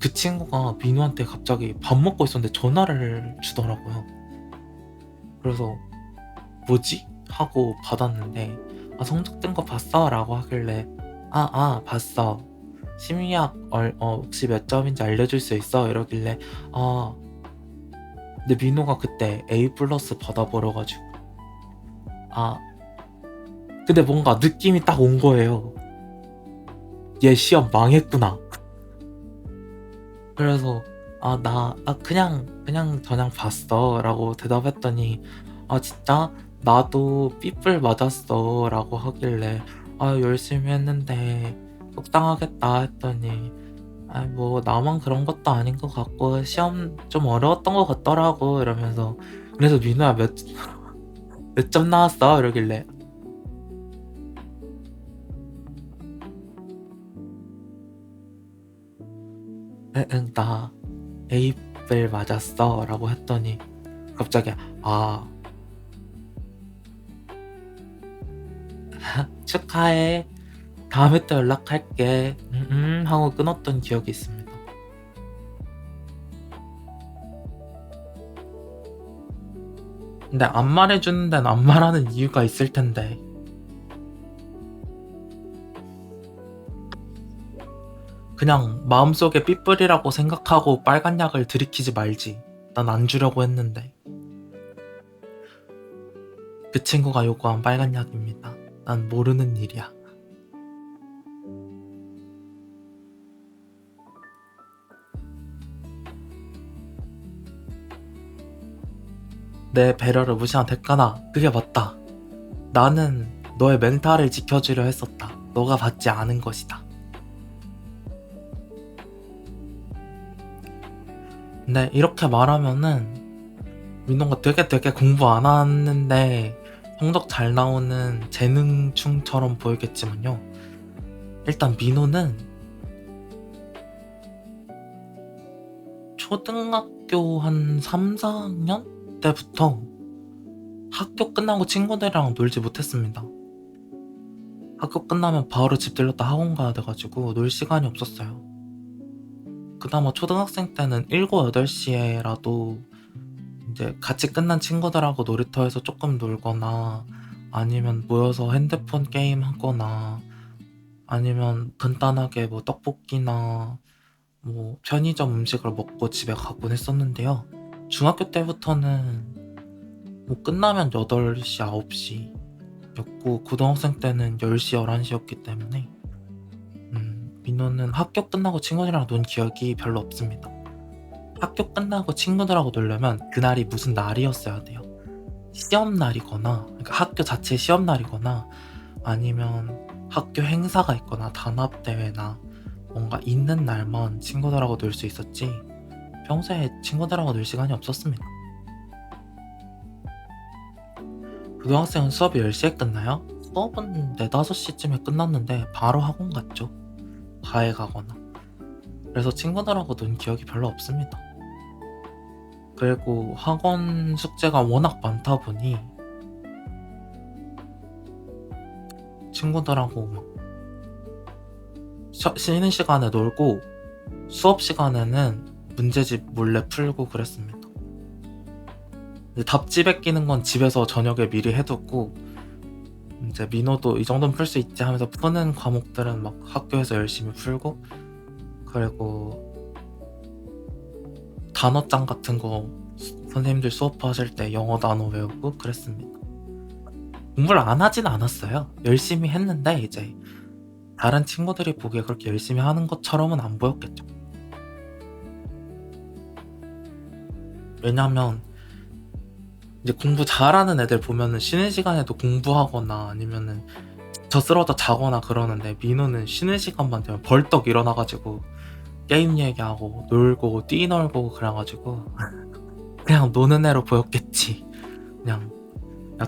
그 친구가 민호한테 갑자기 밥 먹고 있었는데 전화를 주더라고요. 그래서 뭐지? 하고 받았는데 성적 뜬 거 봤어? 라고 하길래 봤어. 심리학 혹시 몇 점인지 알려줄 수 있어? 이러길래 근데 민호가 그때 A+ 받아버려가지고 근데 뭔가 느낌이 딱 온 거예요. 얘 시험 망했구나. 그래서 나 그냥 봤어 라고 대답했더니 진짜 나도 삐뿔 맞았어 라고 하길래 열심히 했는데 속상하겠다 했더니 뭐 나만 그런 것도 아닌 것 같고 시험 좀 어려웠던 것 같더라고 이러면서 그래서 민호야 몇 점 나왔어? 이러길래 응 나 A뿔 맞았어 라고 했더니 갑자기 축하해 다음에 또 연락할게 하고 끊었던 기억이 있습니다. 근데 안 말해주는 데는 안 말하는 이유가 있을 텐데 그냥 마음속에 삐뿔이라고 생각하고 빨간 약을 들이키지 말지. 난 안 주려고 했는데 그 친구가 요구한 빨간 약입니다. 난 모르는 일이야. 내 배려를 무시한 대가나 그게 맞다. 나는 너의 멘탈을 지켜주려 했었다. 너가 받지 않은 것이다. 근데 이렇게 말하면은 민호가 되게 공부 안 하는데 성적 잘 나오는 재능충처럼 보이겠지만요. 일단 민호는 초등학교 한 3, 4학년 때부터 학교 끝나고 친구들이랑 놀지 못했습니다. 학교 끝나면 바로 집 들렀다 학원 가야 돼가지고 놀 시간이 없었어요. 그나마 초등학생 때는 7, 8시에라도 이제 같이 끝난 친구들하고 놀이터에서 조금 놀거나 아니면 모여서 핸드폰 게임 하거나 아니면 간단하게 뭐 떡볶이나 뭐 편의점 음식을 먹고 집에 가곤 했었는데요. 중학교 때부터는 뭐 끝나면 8시, 9시였고 고등학생 때는 10시, 11시였기 때문에 민호는 학교 끝나고 친구들이랑 논 기억이 별로 없습니다. 학교 끝나고 친구들하고 놀려면 그날이 무슨 날이었어야 돼요. 시험날이거나 그러니까 학교 자체 시험날이거나 아니면 학교 행사가 있거나 단합대회나 뭔가 있는 날만 친구들하고 놀 수 있었지 평소에 친구들하고 놀 시간이 없었습니다. 고등학생은 수업이 10시에 끝나요? 수업은 4, 5시쯤에 끝났는데 바로 학원 갔죠. 과외 가거나. 그래서 친구들하고 논 기억이 별로 없습니다. 그리고 학원 숙제가 워낙 많다 보니 친구들하고 막 쉬는 시간에 놀고 수업 시간에는 문제집 몰래 풀고 그랬습니다. 답집에 끼는 건 집에서 저녁에 미리 해두고 이제 민호도 이 정도는 풀 수 있지 하면서 푸는 과목들은 막 학교에서 열심히 풀고 그리고 단어장 같은 거 선생님들 수업하실 때 영어 단어 외우고 그랬습니다. 공부를 안 하진 않았어요. 열심히 했는데 이제 다른 친구들이 보기에 그렇게 열심히 하는 것처럼은 안 보였겠죠. 왜냐면 이제 공부 잘하는 애들 보면은 쉬는 시간에도 공부하거나 아니면은 저 쓰러져 자거나 그러는데, 민호는 쉬는 시간만 되면 벌떡 일어나가지고 게임 얘기하고 놀고 뛰놀고 그래가지고 그냥 노는 애로 보였겠지. 그냥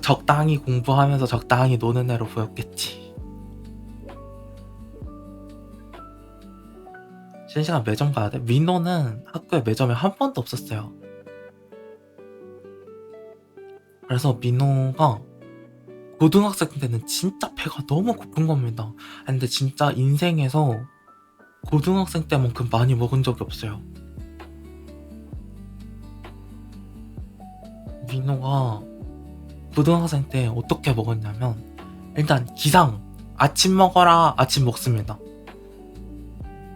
적당히 공부하면서 적당히 노는 애로 보였겠지. 쉬는 시간 매점 가야 돼? 민호는 학교에 매점이 한 번도 없었어요. 그래서 민호가 고등학생 때는 진짜 배가 너무 고픈 겁니다. 근데 진짜 인생에서 고등학생 때만큼 많이 먹은 적이 없어요. 민호가 고등학생 때 어떻게 먹었냐면, 일단 기상 아침 먹어라. 아침 먹습니다.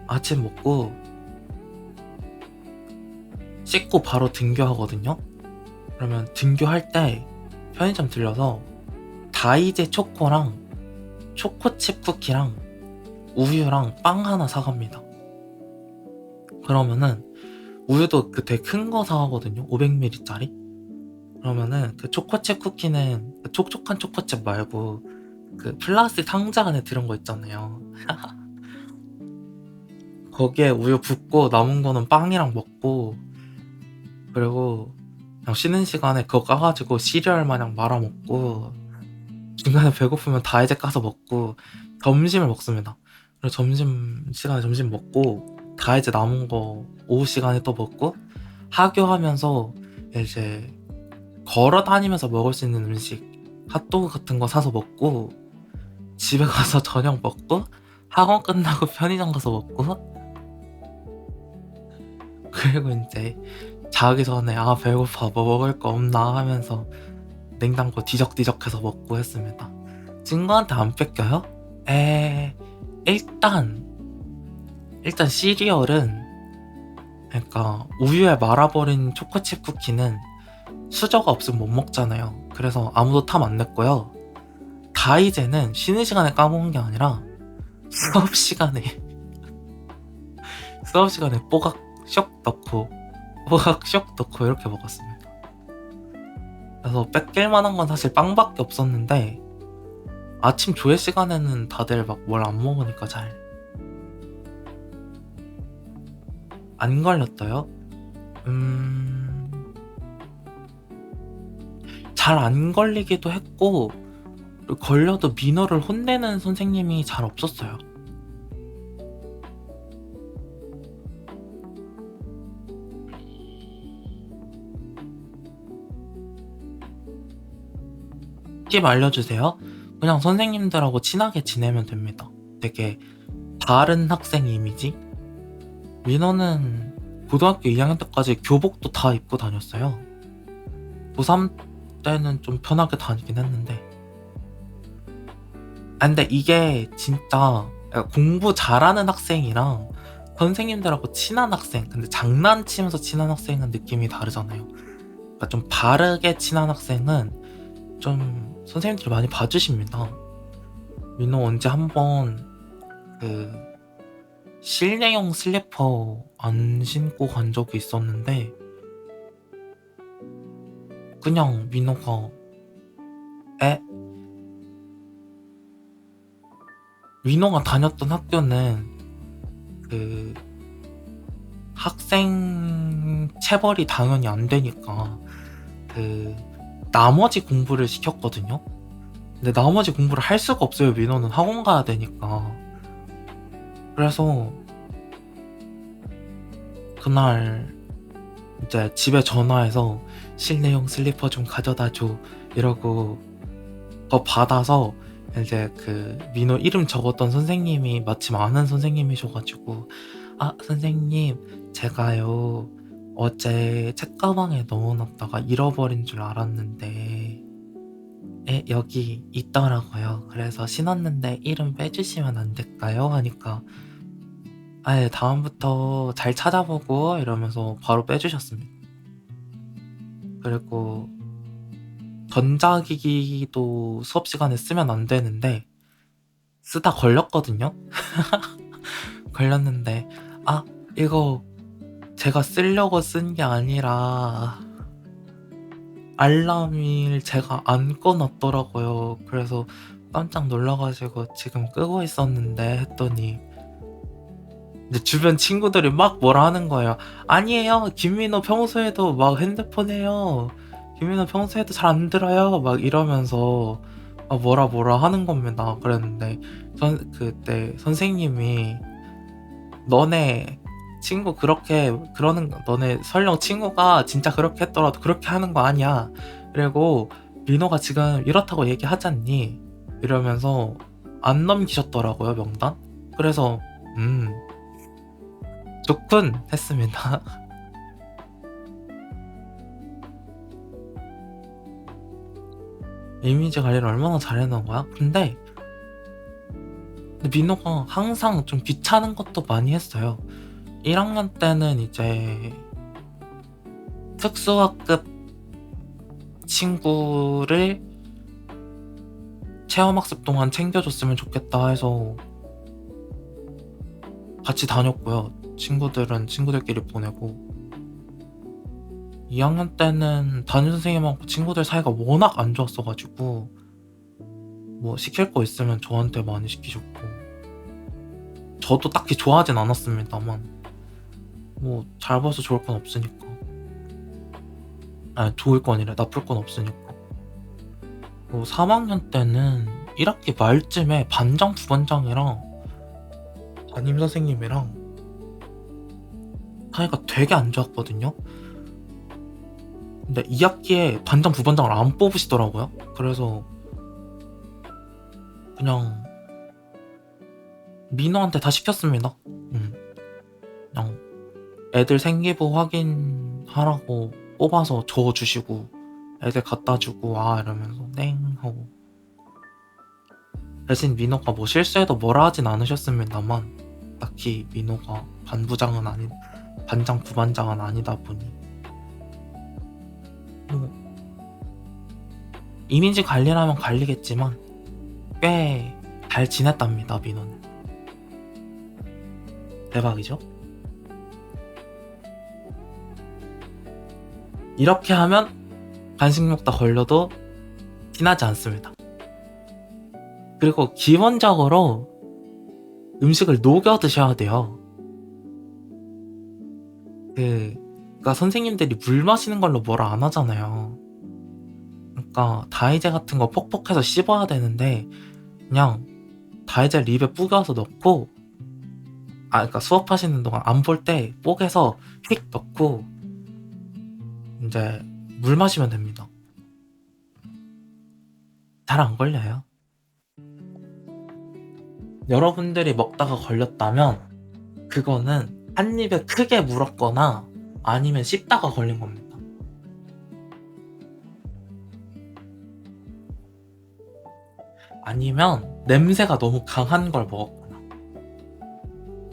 아침 먹고 씻고 바로 등교하거든요. 그러면 등교할 때 편의점 들려서 다이제 초코랑 초코칩 쿠키랑 우유랑 빵 하나 사갑니다. 그러면은 우유도 그 되게 큰 거 사가거든요. 500ml짜리. 그러면은 그 초코칩 쿠키는 그 촉촉한 초코칩 말고 그 플라스틱 상자 안에 들은 거 있잖아요. 거기에 우유 붓고 남은 거는 빵이랑 먹고, 그리고 그냥 쉬는 시간에 그거 까가지고 시리얼 마냥 말아 먹고, 중간에 배고프면 다이제 까서 먹고 점심을 먹습니다. 그리고 점심 시간에 점심 먹고 다이제 남은 거 오후 시간에 또 먹고, 하교하면서 이제 걸어 다니면서 먹을 수 있는 음식 핫도그 같은 거 사서 먹고, 집에 가서 저녁 먹고, 학원 끝나고 편의점 가서 먹고, 그리고 이제 자기 전에 아 배고파 뭐 먹을 거 없나 하면서 냉장고 뒤적뒤적해서 먹고 했습니다. 친구한테 안 뺏겨요? 일단 시리얼은, 그러니까 우유에 말아버린 초코칩 쿠키는 수저가 없으면 못 먹잖아요. 그래서 아무도 탐 안 냈고요. 다이제는 쉬는 시간에 까먹은 게 아니라 수업 시간에 뽀각 쇽 넣고 뽀각 쇽 넣고 이렇게 먹었습니다. 그래서 뺏길 만한 건 사실 빵밖에 없었는데, 아침 조회 시간에는 다들 막 뭘 안 먹으니까 잘 안 걸렸어요. 잘 안 걸리기도 했고, 그리고 걸려도 민호를 혼내는 선생님이 잘 없었어요. 팁 알려주세요. 그냥 선생님들하고 친하게 지내면 됩니다. 되게 바른 학생 이미지? 민호는 고등학교 2학년 때까지 교복도 다 입고 다녔어요. 고3 때는 좀 편하게 다니긴 했는데, 근데 이게 진짜 공부 잘하는 학생이랑 선생님들하고 친한 학생, 근데 장난치면서 친한 학생은 느낌이 다르잖아요. 그러니까 좀 바르게 친한 학생은 좀 선생님들이 많이 봐주십니다. 민호 언제 한번 그 실내용 슬리퍼 안 신고 간 적이 있었는데, 그냥 민호가 민호가 다녔던 학교는 그 학생 체벌이 당연히 안 되니까 그 나머지 공부를 시켰거든요. 근데 나머지 공부를 할 수가 없어요. 민호는 학원 가야 되니까. 그래서 그날 이제 집에 전화해서 실내용 슬리퍼 좀 가져다 줘 이러고 그거 받아서, 이제 그 민호 이름 적었던 선생님이 마침 아는 선생님이셔가지고, 아 선생님 제가요 어제 책가방에 넣어놨다가 잃어버린 줄 알았는데 여기 있더라고요. 그래서 신었는데 이름 빼주시면 안 될까요? 하니까 아예 다음부터 잘 찾아보고 이러면서 바로 빼주셨습니다. 그리고 전자기기도 수업 시간에 쓰면 안 되는데 쓰다 걸렸거든요. 걸렸는데 아 이거 제가 쓰려고 쓴 게 아니라 알람을 제가 안 꺼놨더라고요. 그래서 깜짝 놀라가지고 지금 끄고 있었는데 했더니 이제 주변 친구들이 막 뭐라 하는 거예요. 아니에요. 김민호 평소에도 막 핸드폰 해요. 김민호 평소에도 잘 안 들어요. 막 이러면서 뭐라 하는 겁니다. 그랬는데 그때 선생님이 너네 친구 그렇게 그러는 거, 너네 설령 친구가 진짜 그렇게 했더라도 그렇게 하는 거 아니야. 그리고 민호가 지금 이렇다고 얘기하잖니. 이러면서 안 넘기셨더라고요, 명단. 그래서 좋군 했습니다. 이미지 관리를 얼마나 잘해놓은 거야? 근데 민호가 항상 좀 귀찮은 것도 많이 했어요. 1학년 때는 이제 특수학급 친구를 체험학습 동안 챙겨줬으면 좋겠다 해서 같이 다녔고요. 친구들은 친구들끼리 보내고 2학년 때는 담임선생님하고 친구들 사이가 워낙 안 좋았어가지고 뭐 시킬 거 있으면 저한테 많이 시키셨고 저도 딱히 좋아하진 않았습니다만 뭐 잘 봐서 좋을 건 없으니까 아니 좋을 건 아니라 나쁠 건 없으니까 3학년 때는 1학기 말쯤에 반장 부반장이랑 담임선생님이랑 사이가 되게 안 좋았거든요. 근데 2학기에 반장 부반장을 안 뽑으시더라고요. 그래서 그냥 민호한테 다 시켰습니다. 그냥 애들 생기부 확인하라고 뽑아서 적어주시고 애들 갖다주고 이러면서 땡 하고 대신 민호가 뭐 실수해도 뭐라 하진 않으셨습니다만 딱히 민호가 반장 부반장은 아니다 보니 이미지 관리라면 관리겠지만 꽤 잘 지냈답니다. 민호는 대박이죠. 이렇게 하면 간식 먹다 걸려도 티나지 않습니다. 그리고 기본적으로 음식을 녹여 드셔야 돼요. 그러니까 선생님들이 물 마시는 걸로 뭐라 안 하잖아요. 그러니까 다이제 같은 거 퍽퍽해서 씹어야 되는데 그냥 다이제를 입에 뿌겨서 넣고 그러니까 수업하시는 동안 안 볼 때 뽁에서 휙 넣고 이제 물 마시면 됩니다. 잘 안 걸려요. 여러분들이 먹다가 걸렸다면 그거는 한 입에 크게 물었거나 아니면 씹다가 걸린 겁니다. 아니면 냄새가 너무 강한 걸 먹었거나.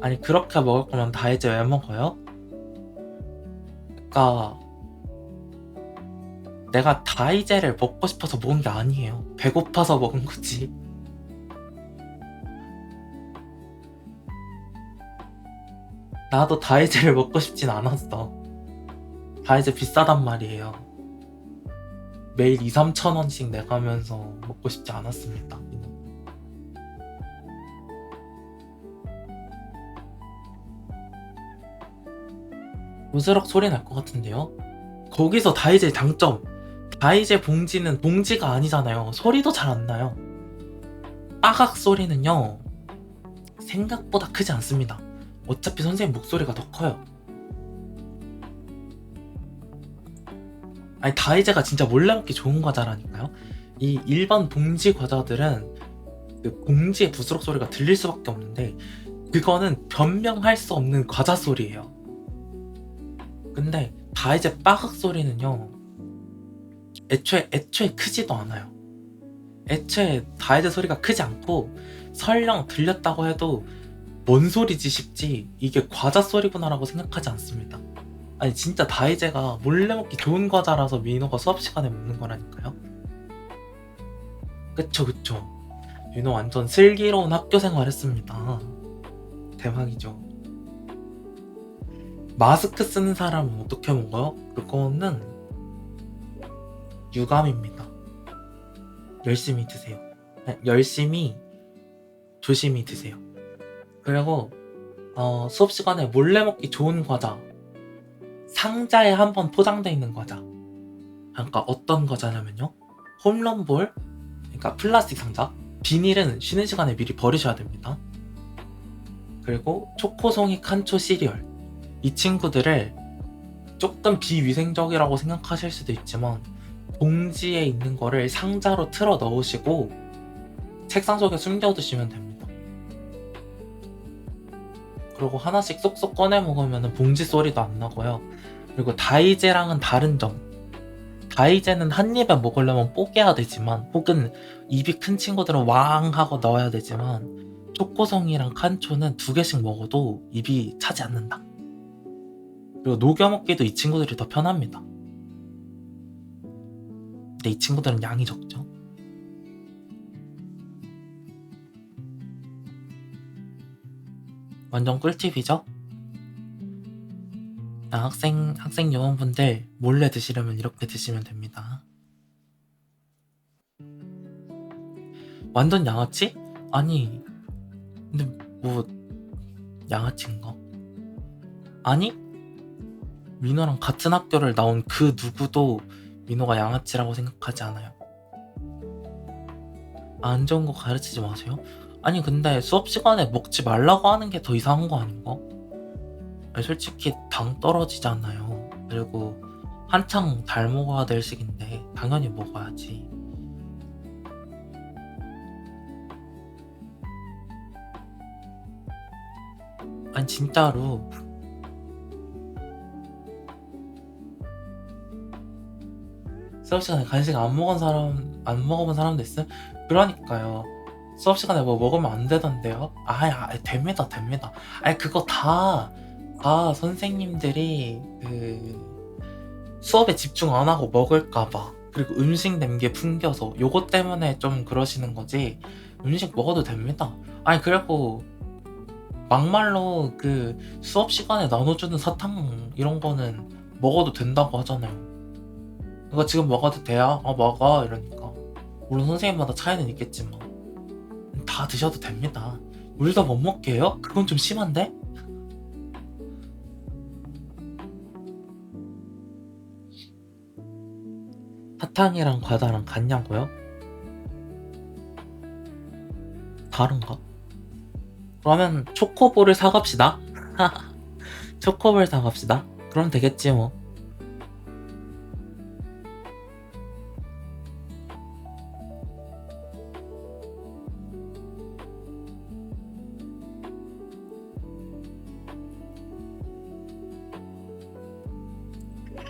아니 그렇게 먹을 거면 다이제 왜 먹어요? 그러니까 내가 다이제를 먹고 싶어서 먹은 게 아니에요. 배고파서 먹은 거지. 나도 다이제를 먹고 싶진 않았어. 다이제 비싸단 말이에요. 매일 2-3천원씩 내가면서 먹고 싶지 않았습니다. 우스럭 소리 날 것 같은데요? 거기서 다이제의 장점. 다이제 봉지는 봉지가 아니잖아요. 소리도 잘 안 나요. 빠각 소리는요 생각보다 크지 않습니다. 어차피 선생님 목소리가 더 커요. 아니 다이제가 진짜 몰래 먹기 좋은 과자라니까요. 이 일반 봉지 과자들은 그 봉지의 부스럭 소리가 들릴 수밖에 없는데 그거는 변명할 수 없는 과자 소리예요. 근데 다이제 빠각 소리는요 애초에 크지도 않아요. 애초에 다이제 소리가 크지 않고 설령 들렸다고 해도 뭔 소리지 싶지 이게 과자 소리구나라고 생각하지 않습니다. 아니 진짜 다이제가 몰래 먹기 좋은 과자라서 민호가 수업 시간에 먹는 거라니까요. 그쵸. 민호 완전 슬기로운 학교 생활 했습니다. 대박이죠. 마스크 쓰는 사람은 어떻게 먹어요? 그거는 유감입니다. 열심히 드세요. 열심히 조심히 드세요. 그리고 수업 시간에 몰래 먹기 좋은 과자, 상자에 한번 포장되어 있는 과자. 그러니까 어떤 과자냐면요, 홈런볼, 그러니까 플라스틱 상자, 비닐은 쉬는 시간에 미리 버리셔야 됩니다. 그리고 초코송이 칸초 시리얼. 이 친구들을 조금 비위생적이라고 생각하실 수도 있지만 봉지에 있는 거를 상자로 틀어 넣으시고 책상 속에 숨겨두시면 됩니다. 그리고 하나씩 쏙쏙 꺼내 먹으면 봉지 소리도 안 나고요. 그리고 다이제랑은 다른 점, 다이제는 한 입에 먹으려면 뽀개야 되지만, 혹은 입이 큰 친구들은 왕 하고 넣어야 되지만, 초코송이랑 칸초는 2개씩 먹어도 입이 차지 않는다. 그리고 녹여 먹기도 이 친구들이 더 편합니다. 근데 이 친구들은 양이 적죠. 완전 꿀팁이죠? 학생 요원분들 몰래 드시려면 이렇게 드시면 됩니다. 완전 양아치? 아니, 근데 뭐 양아치인가? 아니, 민호랑 같은 학교를 나온 그 누구도 민호가 양아치라고 생각하지 않아요. 안 좋은 거 가르치지 마세요. 아니 근데 수업 시간에 먹지 말라고 하는 게 더 이상한 거 아닌가? 아니, 솔직히 당 떨어지잖아요. 그리고 한창 달 먹어야 될 시기인데 당연히 먹어야지. 아니 진짜로 수업 시간에 간식 안 먹어본 사람도 있어요? 그러니까요. 수업 시간에 뭐 먹으면 안 되던데요? 됩니다. 아니 그거 다 선생님들이 수업에 집중 안 하고 먹을까봐, 그리고 음식 냄새 풍겨서 요거 때문에 좀 그러시는 거지, 음식 먹어도 됩니다. 아니 그리고 막말로 수업 시간에 나눠주는 사탕 이런 거는 먹어도 된다고 하잖아요. 이거 지금 먹어도 돼요? 먹어. 이러니까. 물론 선생님마다 차이는 있겠지만 다 드셔도 됩니다. 우리가 못 먹게 해요? 그건 좀 심한데? 사탕이랑 과자랑 같냐고요? 다른가? 그러면 초코볼을 사갑시다. 초코볼 사갑시다. 그럼 되겠지 뭐.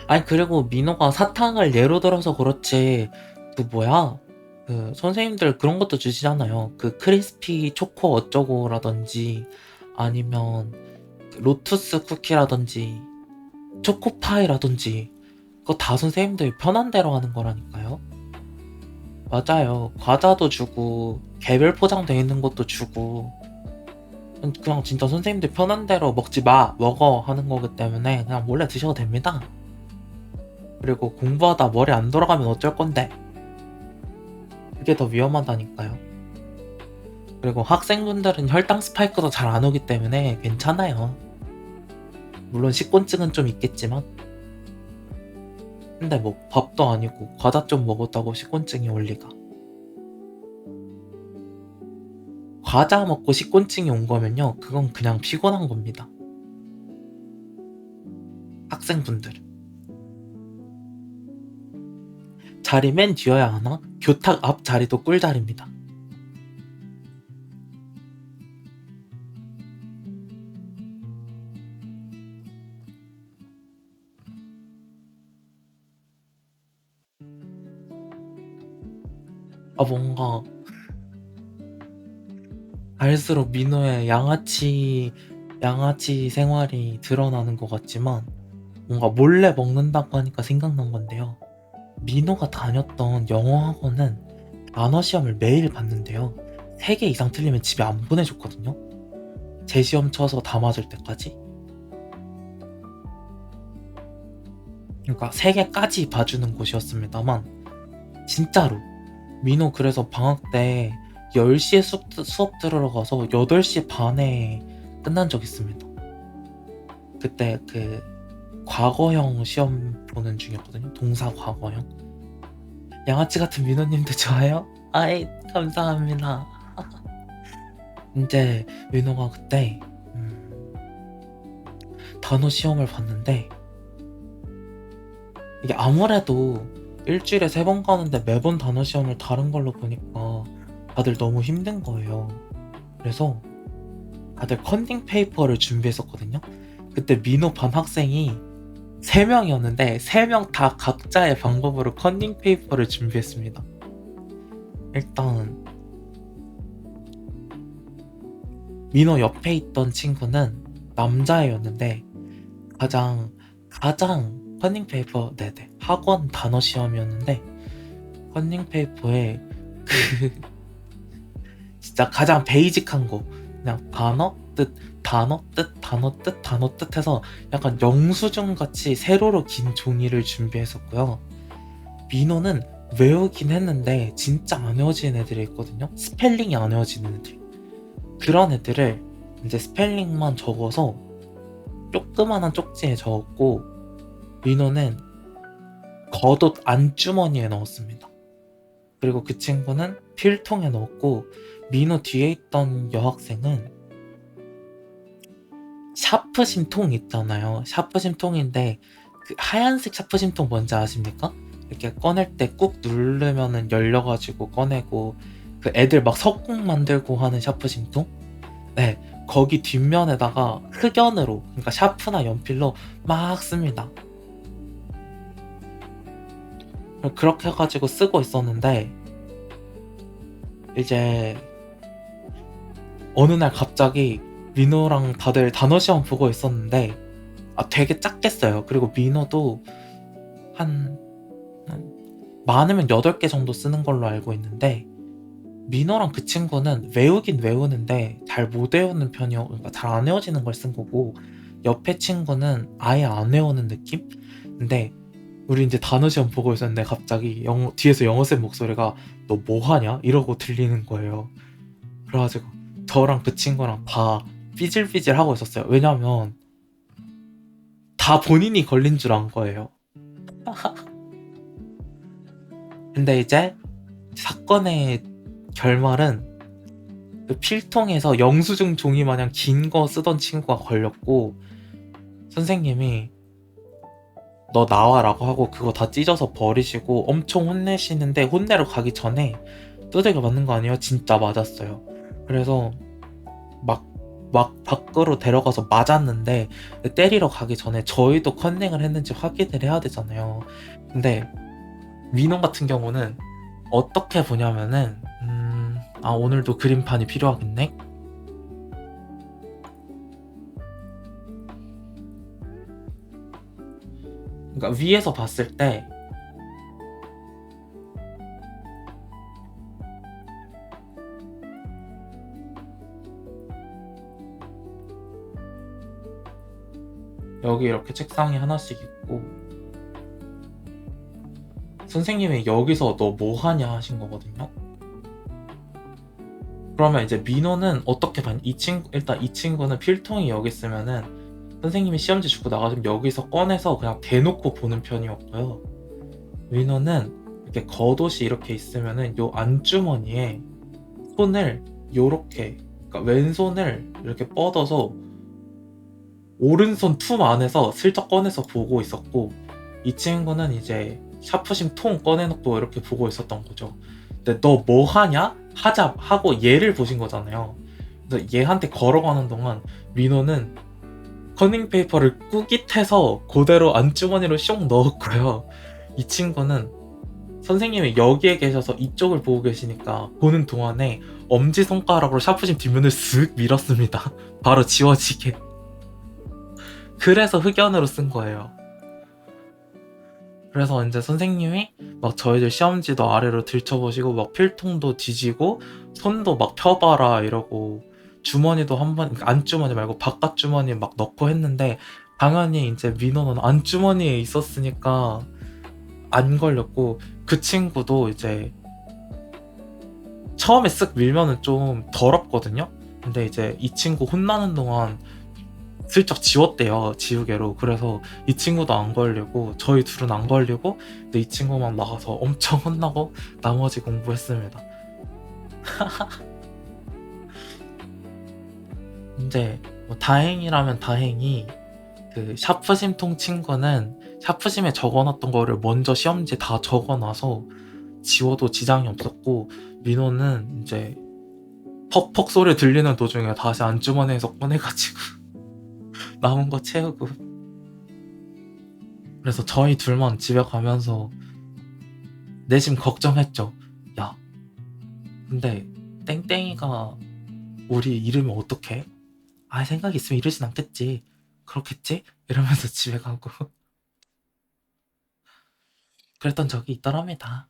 아니 그리고 민호가 사탕을 예로 들어서 그렇지, 선생님들 그런 것도 주시잖아요. 크리스피 초코 어쩌고라든지, 아니면 로투스 쿠키라든지 초코파이라든지, 그거 다 선생님들 편한 대로 하는 거라니까요. 맞아요. 과자도 주고 개별 포장되어 있는 것도 주고, 그냥 진짜 선생님들 편한 대로 먹지 마, 먹어 하는 거기 때문에 그냥 몰래 드셔도 됩니다. 그리고 공부하다 머리 안 돌아가면 어쩔 건데? 그게 더 위험하다니까요. 그리고 학생분들은 혈당 스파이크도 잘 안 오기 때문에 괜찮아요. 물론 식곤증은 좀 있겠지만, 근데 뭐 밥도 아니고 과자 좀 먹었다고 식곤증이 올 리가. 과자 먹고 식곤증이 온 거면요, 그건 그냥 피곤한 겁니다. 학생분들 자리 맨 뒤여야 하나? 교탁 앞 자리도 꿀자리입니다. 뭔가 갈수록 민호의 양아치 생활이 드러나는 것 같지만, 뭔가 몰래 먹는다고 하니까 생각난 건데요. 민호가 다녔던 영어 학원은 단어 시험을 매일 봤는데요. 3개 이상 틀리면 집에 안 보내줬거든요. 재시험 쳐서 다 맞을 때까지. 그러니까 3개까지 봐주는 곳이었습니다만, 진짜로. 민호 그래서 방학 때 10시에 수업 들으러 가서 8시 반에 끝난 적 있습니다. 그때 그 과거형 시험 보는 중이었거든요. 동사 과거형. 양아치 같은 민호님도 좋아요? 아이, 감사합니다. 이제 민호가 그때 단어 시험을 봤는데, 이게 아무래도 일주일에 3번 가는데 매번 단어 시험을 다른 걸로 보니까 다들 너무 힘든 거예요. 그래서 다들 컨닝 페이퍼를 준비했었거든요. 그때 민호 반 학생이 3명이었는데 3명 다 각자의 방법으로 컨닝 페이퍼를 준비했습니다. 일단 민호 옆에 있던 친구는 남자애였는데 가장 컨닝 페이퍼, 네네, 학원 단어 시험이었는데 컨닝 페이퍼에 그 진짜 가장 베이직한 거, 그냥 단어 뜻 단어 뜻 단어 뜻 단어 뜻 해서 약간 영수증 같이 세로로 긴 종이를 준비했었고요. 민호는 외우긴 했는데 진짜 안 외워지는 애들이 있거든요. 스펠링이 안 외워지는 애들. 그런 애들을 이제 스펠링만 적어서 조그만한 쪽지에 적었고, 민호는 겉옷 안주머니에 넣었습니다. 그리고 그 친구는 필통에 넣었고, 민호 뒤에 있던 여학생은 샤프심통 있잖아요. 샤프심통인데 그 하얀색 샤프심통 뭔지 아십니까? 이렇게 꺼낼 때 꾹 누르면은 열려가지고 꺼내고, 그 애들 막 석궁 만들고 하는 샤프심통? 네, 거기 뒷면에다가 흑연으로, 그러니까 샤프나 연필로 막 씁니다. 그렇게 해가지고 쓰고 있었는데, 이제 어느 날 갑자기 민호랑 다들 단어 시험 보고 있었는데 되게 작게 써요. 그리고 민호도 한 많으면 8개 정도 쓰는 걸로 알고 있는데, 민호랑 그 친구는 외우긴 외우는데 잘 못 외우는 편이요. 그러니까 잘 안 외워지는 걸 쓴 거고, 옆에 친구는 아예 안 외우는 느낌? 근데 우리 이제 단어 시험 보고 있었는데 갑자기 뒤에서 영어쌤 목소리가 "너 뭐하냐?" 이러고 들리는 거예요. 그래가지고 저랑 그 친구랑 다 삐질삐질 하고 있었어요. 왜냐면 다 본인이 걸린 줄 안 거예요. 근데 이제 사건의 결말은 그 필통에서 영수증 종이 마냥 긴 거 쓰던 친구가 걸렸고, 선생님이 "너 나와라고 하고 그거 다 찢어서 버리시고 엄청 혼내시는데, 혼내러 가기 전에 "두들겨 맞는 거 아니에요?" 진짜 맞았어요. 그래서 막 밖으로 데려가서 맞았는데, 때리러 가기 전에 저희도 컨닝을 했는지 확인을 해야 되잖아요. 근데 민호 같은 경우는 어떻게 보냐면은 오늘도 그림판이 필요하겠네? 그러니까 위에서 봤을 때 여기 이렇게 책상이 하나씩 있고, 선생님이 여기서 "너 뭐하냐?" 하신 거거든요. 그러면 이제 민호는 어떻게 봤냐? 일단 이 친구는 필통이 여기 있으면은 선생님이 시험지 주고 나가시면 여기서 꺼내서 그냥 대놓고 보는 편이었고요. 민호는 이렇게 겉옷이 이렇게 있으면은 요 안주머니에 손을 요렇게, 그러니까 왼손을 이렇게 뻗어서 오른손 품 안에서 슬쩍 꺼내서 보고 있었고, 이 친구는 이제 샤프심 통 꺼내놓고 이렇게 보고 있었던 거죠. 근데 "너 뭐 하냐?" 하고 얘를 보신 거잖아요. 그래서 얘한테 걸어가는 동안 민호는 커닝 페이퍼를 꾸깃해서 그대로 안주머니로 쇽 넣었고요. 이 친구는 선생님이 여기에 계셔서 이쪽을 보고 계시니까 보는 동안에 엄지손가락으로 샤프심 뒷면을 쓱 밀었습니다. 바로 지워지게. 그래서 흑연으로 쓴 거예요. 그래서 이제 선생님이 막 저희들 시험지도 아래로 들춰보시고 막 필통도 뒤지고 손도 막 펴봐라 이러고, 주머니도 한번, 안주머니 말고 바깥 주머니에 막 넣고 했는데, 당연히 이제 민호는 안주머니에 있었으니까 안 걸렸고 그 친구도 이제 처음에 쓱 밀면은 좀 더럽거든요. 근데 이제 이 친구 혼나는 동안 슬쩍 지웠대요, 지우개로. 그래서 이 친구도 안 걸리고 저희 둘은 안 걸리고, 근데 이 친구만 나가서 엄청 혼나고 나머지 공부했습니다. 이제 뭐 다행이라면 다행히 그 샤프심통 친구는 샤프심에 적어놨던 거를 먼저 시험지에 다 적어놔서 지워도 지장이 없었고, 민호는 이제 퍽퍽 소리 들리는 도중에 다시 안주머니에서 꺼내가지고 남은 거 채우고. 그래서 저희 둘만 집에 가면서 내심 걱정했죠. 야, 근데 땡땡이가 우리 이름이 어떡해? 아, 생각 있으면 이러진 않겠지. 그렇겠지? 이러면서 집에 가고 그랬던 적이 있더랍니다.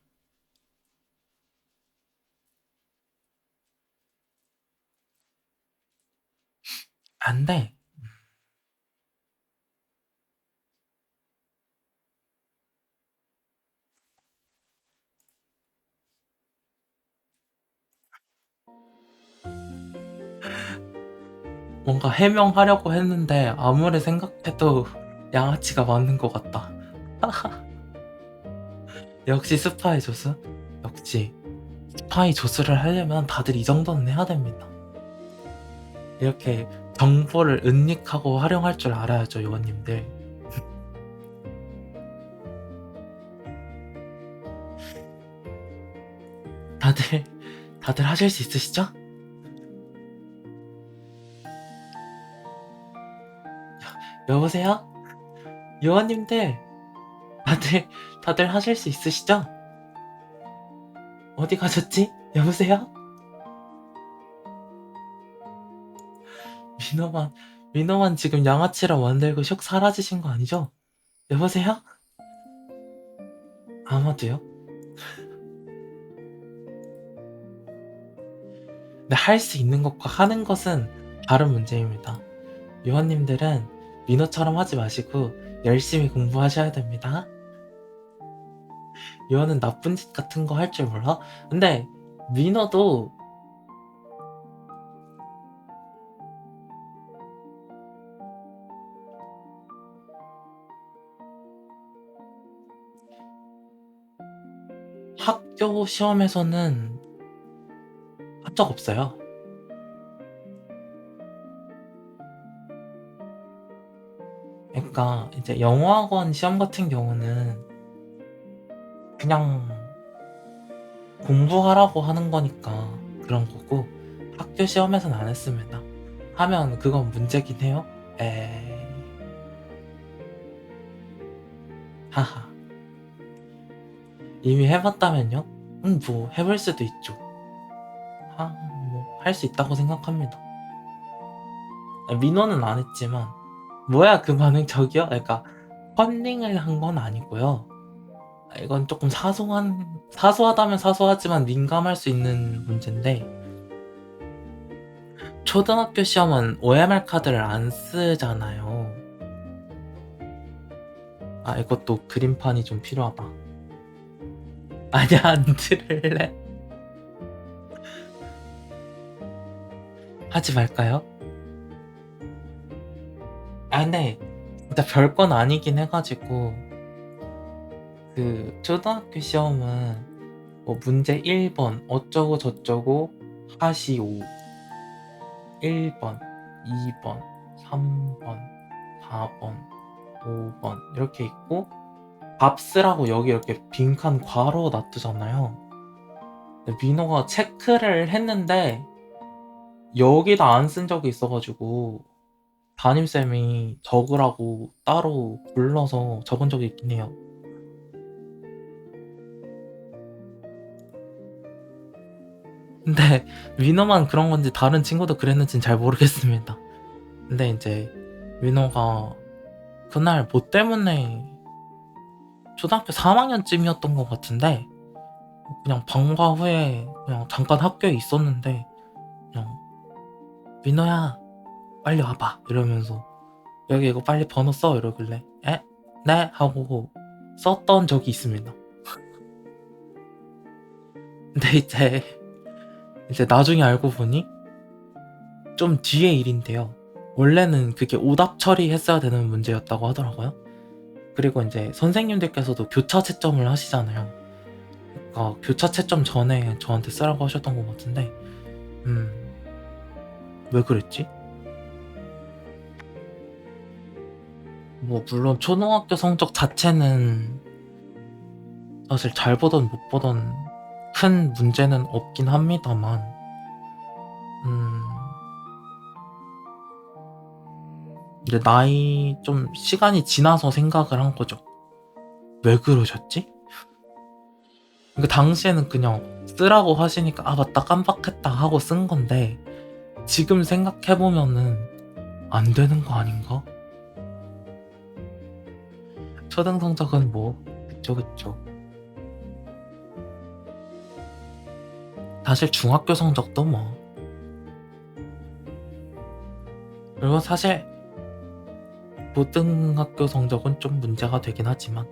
안 돼. 뭔가 해명하려고 했는데 아무리 생각해도 양아치가 맞는 것 같다. 역시 스파이 조스? 역시 스파이 조스를 하려면 다들 이 정도는 해야 됩니다. 이렇게 정보를 은닉하고 활용할 줄 알아야죠, 요원님들. 다들 하실 수 있으시죠? 여보세요? 요원님들, 다들 하실 수 있으시죠? 어디 가셨지? 여보세요? 민호만 지금 양아치로 만들고 슉 사라지신 거 아니죠? 여보세요? 아마도요? 근데 할 수 있는 것과 하는 것은 다른 문제입니다. 요원님들은 민호처럼 하지 마시고 열심히 공부하셔야 됩니다. 요원은 나쁜 짓 같은 거 할 줄 몰라? 근데 민호도 학교 시험에서는 한 적 없어요. 그러니까 이제 영어학원 시험 같은 경우는 그냥 공부하라고 하는 거니까 그런 거고, 학교 시험에서는 안 했습니다. 하면 그건 문제긴 해요. 에이. 하하. 이미 해봤다면요? 뭐 해볼 수도 있죠. 뭐 할 수 있다고 생각합니다. 민호는 안 했지만, 뭐야 그 반응 저기요? 그러니까 컨닝을 한 건 아니고요. 이건 조금 사소하다면 사소하지만 민감할 수 있는 문제인데, 초등학교 시험은 OMR 카드를 안 쓰잖아요. 아, 이것도 그림판이 좀 필요하다. 아니야, 안 들을래? 하지 말까요? 아, 근데 진짜 별건 아니긴 해가지고, 그 초등학교 시험은 뭐 문제 1번 어쩌고 저쩌고 하시오, 1번, 2번, 3번, 4번, 5번 이렇게 있고, 답 쓰라고 여기 이렇게 빈칸 괄호 놔두잖아요. 근데 민호가 체크를 했는데 여기다 안 쓴 적이 있어가지고 담임쌤이 적으라고 따로 불러서 적은 적이 있긴 해요. 근데 민호만 그런 건지 다른 친구도 그랬는지는 잘 모르겠습니다. 근데 이제 민호가 그날 뭐 때문에 초등학교 3학년쯤이었던 것 같은데, 그냥 방과 후에 그냥 잠깐 학교에 있었는데 그냥 민호야 빨리 와봐 이러면서 여기 이거 빨리 번호 써 이러길래 에? 네? 하고 썼던 적이 있습니다. 근데 이제 나중에 알고 보니 좀 뒤의 일인데요. 원래는 그게 오답 처리했어야 되는 문제였다고 하더라고요. 그리고 이제 선생님들께서도 교차 채점을 하시잖아요. 그러니까 교차 채점 전에 저한테 쓰라고 하셨던 것 같은데, 왜 그랬지? 뭐 물론 초등학교 성적 자체는 사실 잘 보던 못 보던 큰 문제는 없긴 합니다만, 이제 나이 좀 시간이 지나서 생각을 한 거죠. 왜 그러셨지? 그 당시에는 그냥 쓰라고 하시니까 아 맞다 깜빡했다 하고 쓴 건데 지금 생각해보면은 안 되는 거 아닌가? 초등 성적은 뭐 그쵸. 사실 중학교 성적도 뭐. 그리고 사실 고등학교 성적은 좀 문제가 되긴 하지만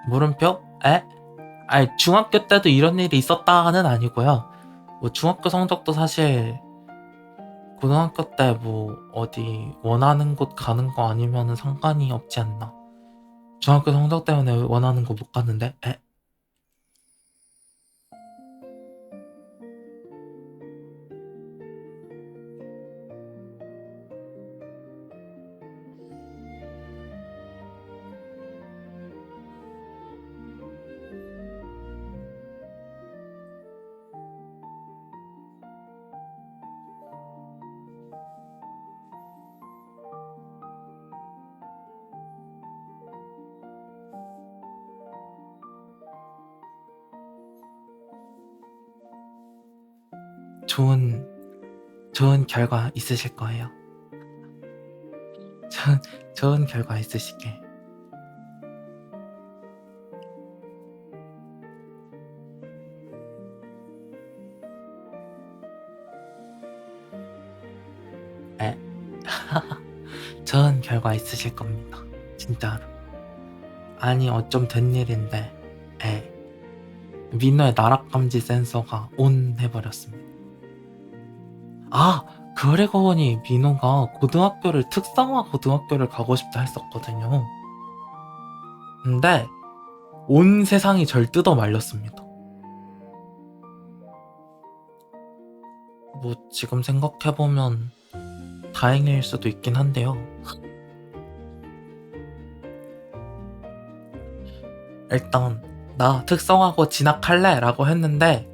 물음표? 아니 중학교 때도 이런 일이 있었다는 아니고요. 뭐 중학교 성적도 사실 고등학교 때 뭐 어디 원하는 곳 가는 거 아니면은 상관이 없지 않나. 중학교 성적 때문에 원하는 거 못 갔는데? 좋은 결과 있으실 거예요. 좋은 결과 있으시게. 좋은 결과 있으실 겁니다. 진짜로. 아니 어쩜 된 일인데 민호의 나락감지 센서가 온 해버렸습니다. 그러고 보니 민호가 고등학교를 특성화 고등학교를 가고 싶다 했었거든요. 근데 온 세상이 절 뜯어 말렸습니다. 뭐 지금 생각해보면 다행일 수도 있긴 한데요. 일단 나 특성화고 진학할래 라고 했는데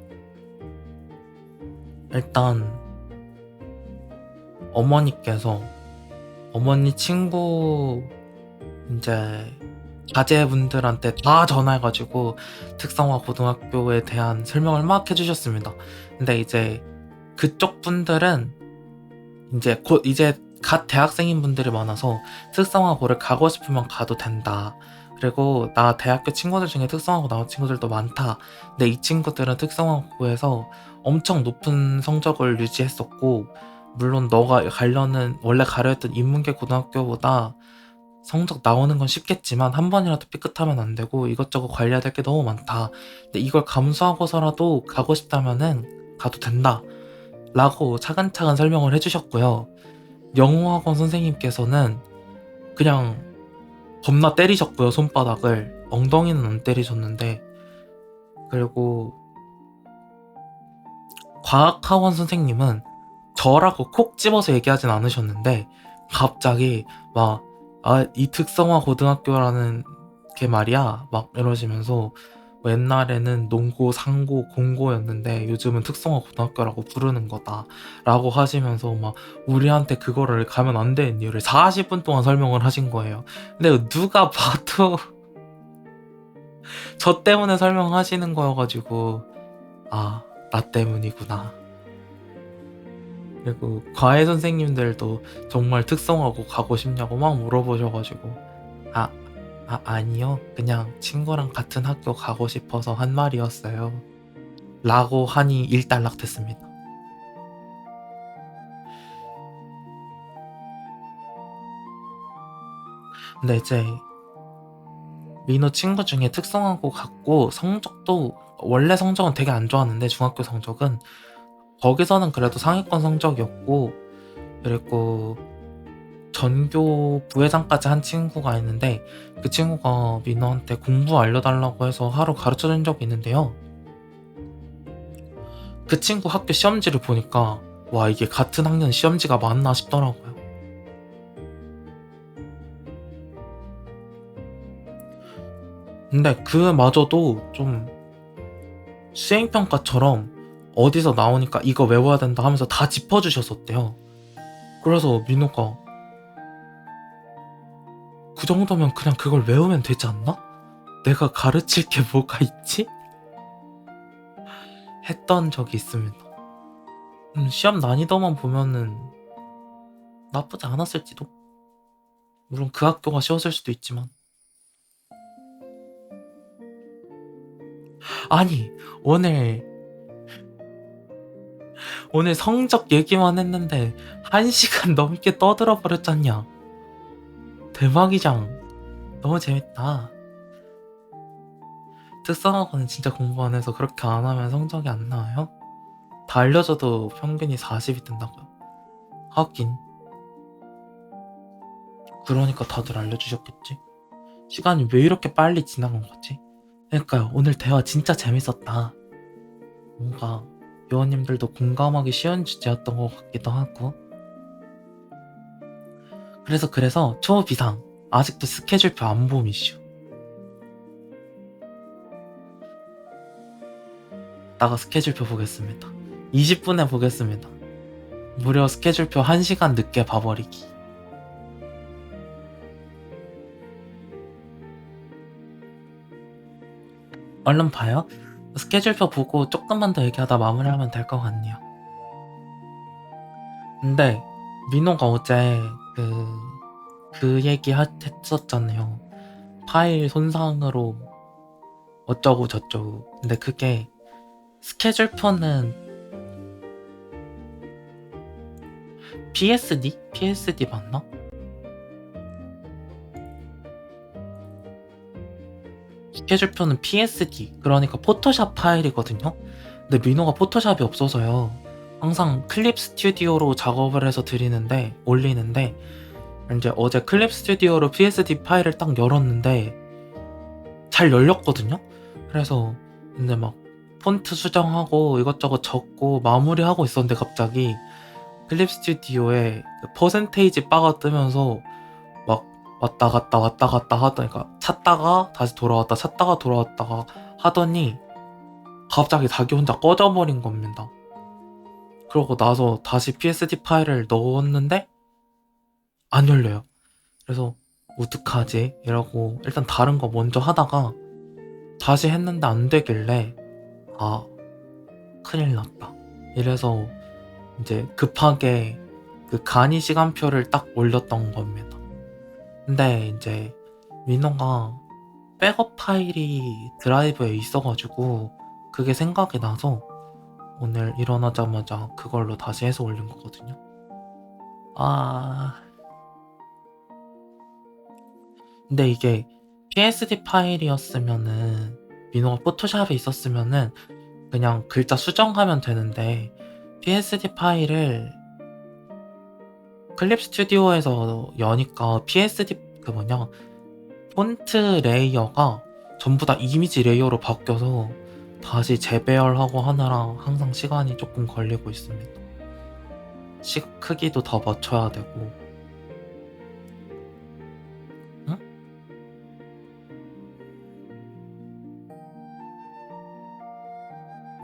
일단 어머니께서 어머니 친구 이제 자제분들한테 다 전화해가지고 특성화 고등학교에 대한 설명을 막 해주셨습니다. 근데 이제 그쪽 분들은 이제 곧 이제 갓 대학생인 분들이 많아서 특성화고를 가고 싶으면 가도 된다. 그리고 나 대학교 친구들 중에 특성화고 나온 친구들도 많다. 근데 이 친구들은 특성화고에서 엄청 높은 성적을 유지했었고 물론 너가 가려는 원래 가려 했던 인문계 고등학교보다 성적 나오는 건 쉽겠지만 한 번이라도 삐끗하면 안 되고 이것저것 관리해야 될 게 너무 많다. 근데 이걸 감수하고서라도 가고 싶다면은 가도 된다. 라고 차근차근 설명을 해주셨고요. 영어학원 선생님께서는 그냥 겁나 때리셨고요. 손바닥을. 엉덩이는 안 때리셨는데 그리고 과학학원 선생님은 저라고 콕 집어서 얘기하진 않으셨는데 갑자기 막 이 특성화 고등학교라는 게 말이야 막 이러시면서 옛날에는 농고, 상고, 공고였는데 요즘은 특성화 고등학교라고 부르는 거다 라고 하시면서 막 우리한테 그거를 가면 안 되는 이유를 40분 동안 설명을 하신 거예요. 근데 누가 봐도 저 때문에 설명하시는 거여가지고 나 때문이구나. 그리고 과외 선생님들도 정말 특성화고 가고 싶냐고 막 물어보셔가지고 아니요. 그냥 친구랑 같은 학교 가고 싶어서 한 말이었어요. 라고 하니 일단락됐습니다. 근데 이제 민호 친구 중에 특성화고 같고 성적도 원래 성적은 되게 안 좋았는데 중학교 성적은 거기서는 그래도 상위권 성적이었고 그리고 전교 부회장까지 한 친구가 있는데 그 친구가 민호한테 공부 알려달라고 해서 하루 가르쳐준 적이 있는데요. 그 친구 학교 시험지를 보니까 와 이게 같은 학년 시험지가 맞나 싶더라고요. 근데 그마저도 좀 수행평가처럼 어디서 나오니까 이거 외워야 된다 하면서 다 짚어주셨었대요. 그래서 민호가 그 정도면 그냥 그걸 외우면 되지 않나? 내가 가르칠 게 뭐가 있지? 했던 적이 있습니다. 시험 난이도만 보면은 나쁘지 않았을지도. 물론 그 학교가 쉬웠을 수도 있지만. 아니 오늘 성적 얘기만 했는데 1시간 넘게 떠들어 버렸잖냐. 대박이장. 너무 재밌다. 특성화고는 진짜 공부 안 해서 그렇게 안 하면 성적이 안 나와요? 다 알려줘도 평균이 40이 뜬다고요. 하긴. 그러니까 다들 알려주셨겠지. 시간이 왜 이렇게 빨리 지나간 거지? 그러니까요. 오늘 대화 진짜 재밌었다. 뭔가 요원님들도 공감하기 쉬운 주제였던 것 같기도 하고. 그래서 초비상 아직도 스케줄표 안 봄 이슈. 이따가 스케줄표 보겠습니다. 20분에 보겠습니다. 무려 스케줄표 1시간 늦게 봐버리기. 얼른 봐요. 스케줄표 보고 조금만 더 얘기하다 마무리하면 될 것 같네요. 근데 민호가 어제 그 얘기 했었잖아요. 파일 손상으로 어쩌고 저쩌고. 근데 그게 스케줄표는 PSD? PSD 맞나? 스케줄표는 PSD, 그러니까 포토샵 파일이거든요. 근데 민호가 포토샵이 없어서요. 항상 클립 스튜디오로 작업을 해서 올리는데 이제 어제 클립 스튜디오로 PSD 파일을 딱 열었는데 잘 열렸거든요. 그래서 근데 막 폰트 수정하고 이것저것 적고 마무리하고 있었는데 갑자기 클립 스튜디오에 그 퍼센테이지 바가 뜨면서 막 왔다 갔다 하다니까 찾다가 다시 돌아왔다 찾다가 돌아왔다가 하더니 갑자기 자기 혼자 꺼져버린 겁니다. 그러고 나서 다시 PSD 파일을 넣었는데 안 열려요. 그래서 어떡하지? 이러고 일단 다른 거 먼저 하다가 다시 했는데 안 되길래 아 큰일 났다. 이래서 이제 급하게 그 간이 시간표를 딱 올렸던 겁니다. 근데 이제 민호가 백업 파일이 드라이브에 있어가지고 그게 생각이 나서 오늘 일어나자마자 그걸로 다시 해서 올린 거거든요. 근데 이게 PSD 파일이었으면은 민호가 포토샵에 있었으면은 그냥 글자 수정하면 되는데 PSD 파일을 클립 스튜디오에서 여니까 PSD 폰트 레이어가 전부 다 이미지 레이어로 바뀌어서 다시 재배열하고 하느라 항상 시간이 조금 걸리고 있습니다. 크기도 더 맞춰야 되고. 응?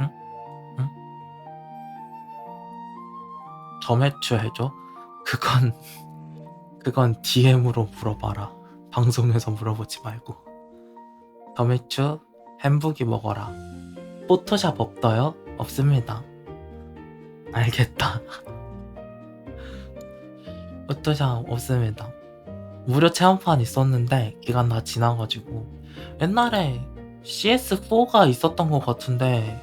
응? 응? 점해추 해줘? 그건 DM으로 물어봐라. 방송에서 물어보지 말고. 점해추 햄버기 먹어라. 포토샵 없어요? 없습니다. 알겠다. 포토샵 없습니다. 무료 체험판 있었는데 기간 다 지나가지고 옛날에 CS4가 있었던 것 같은데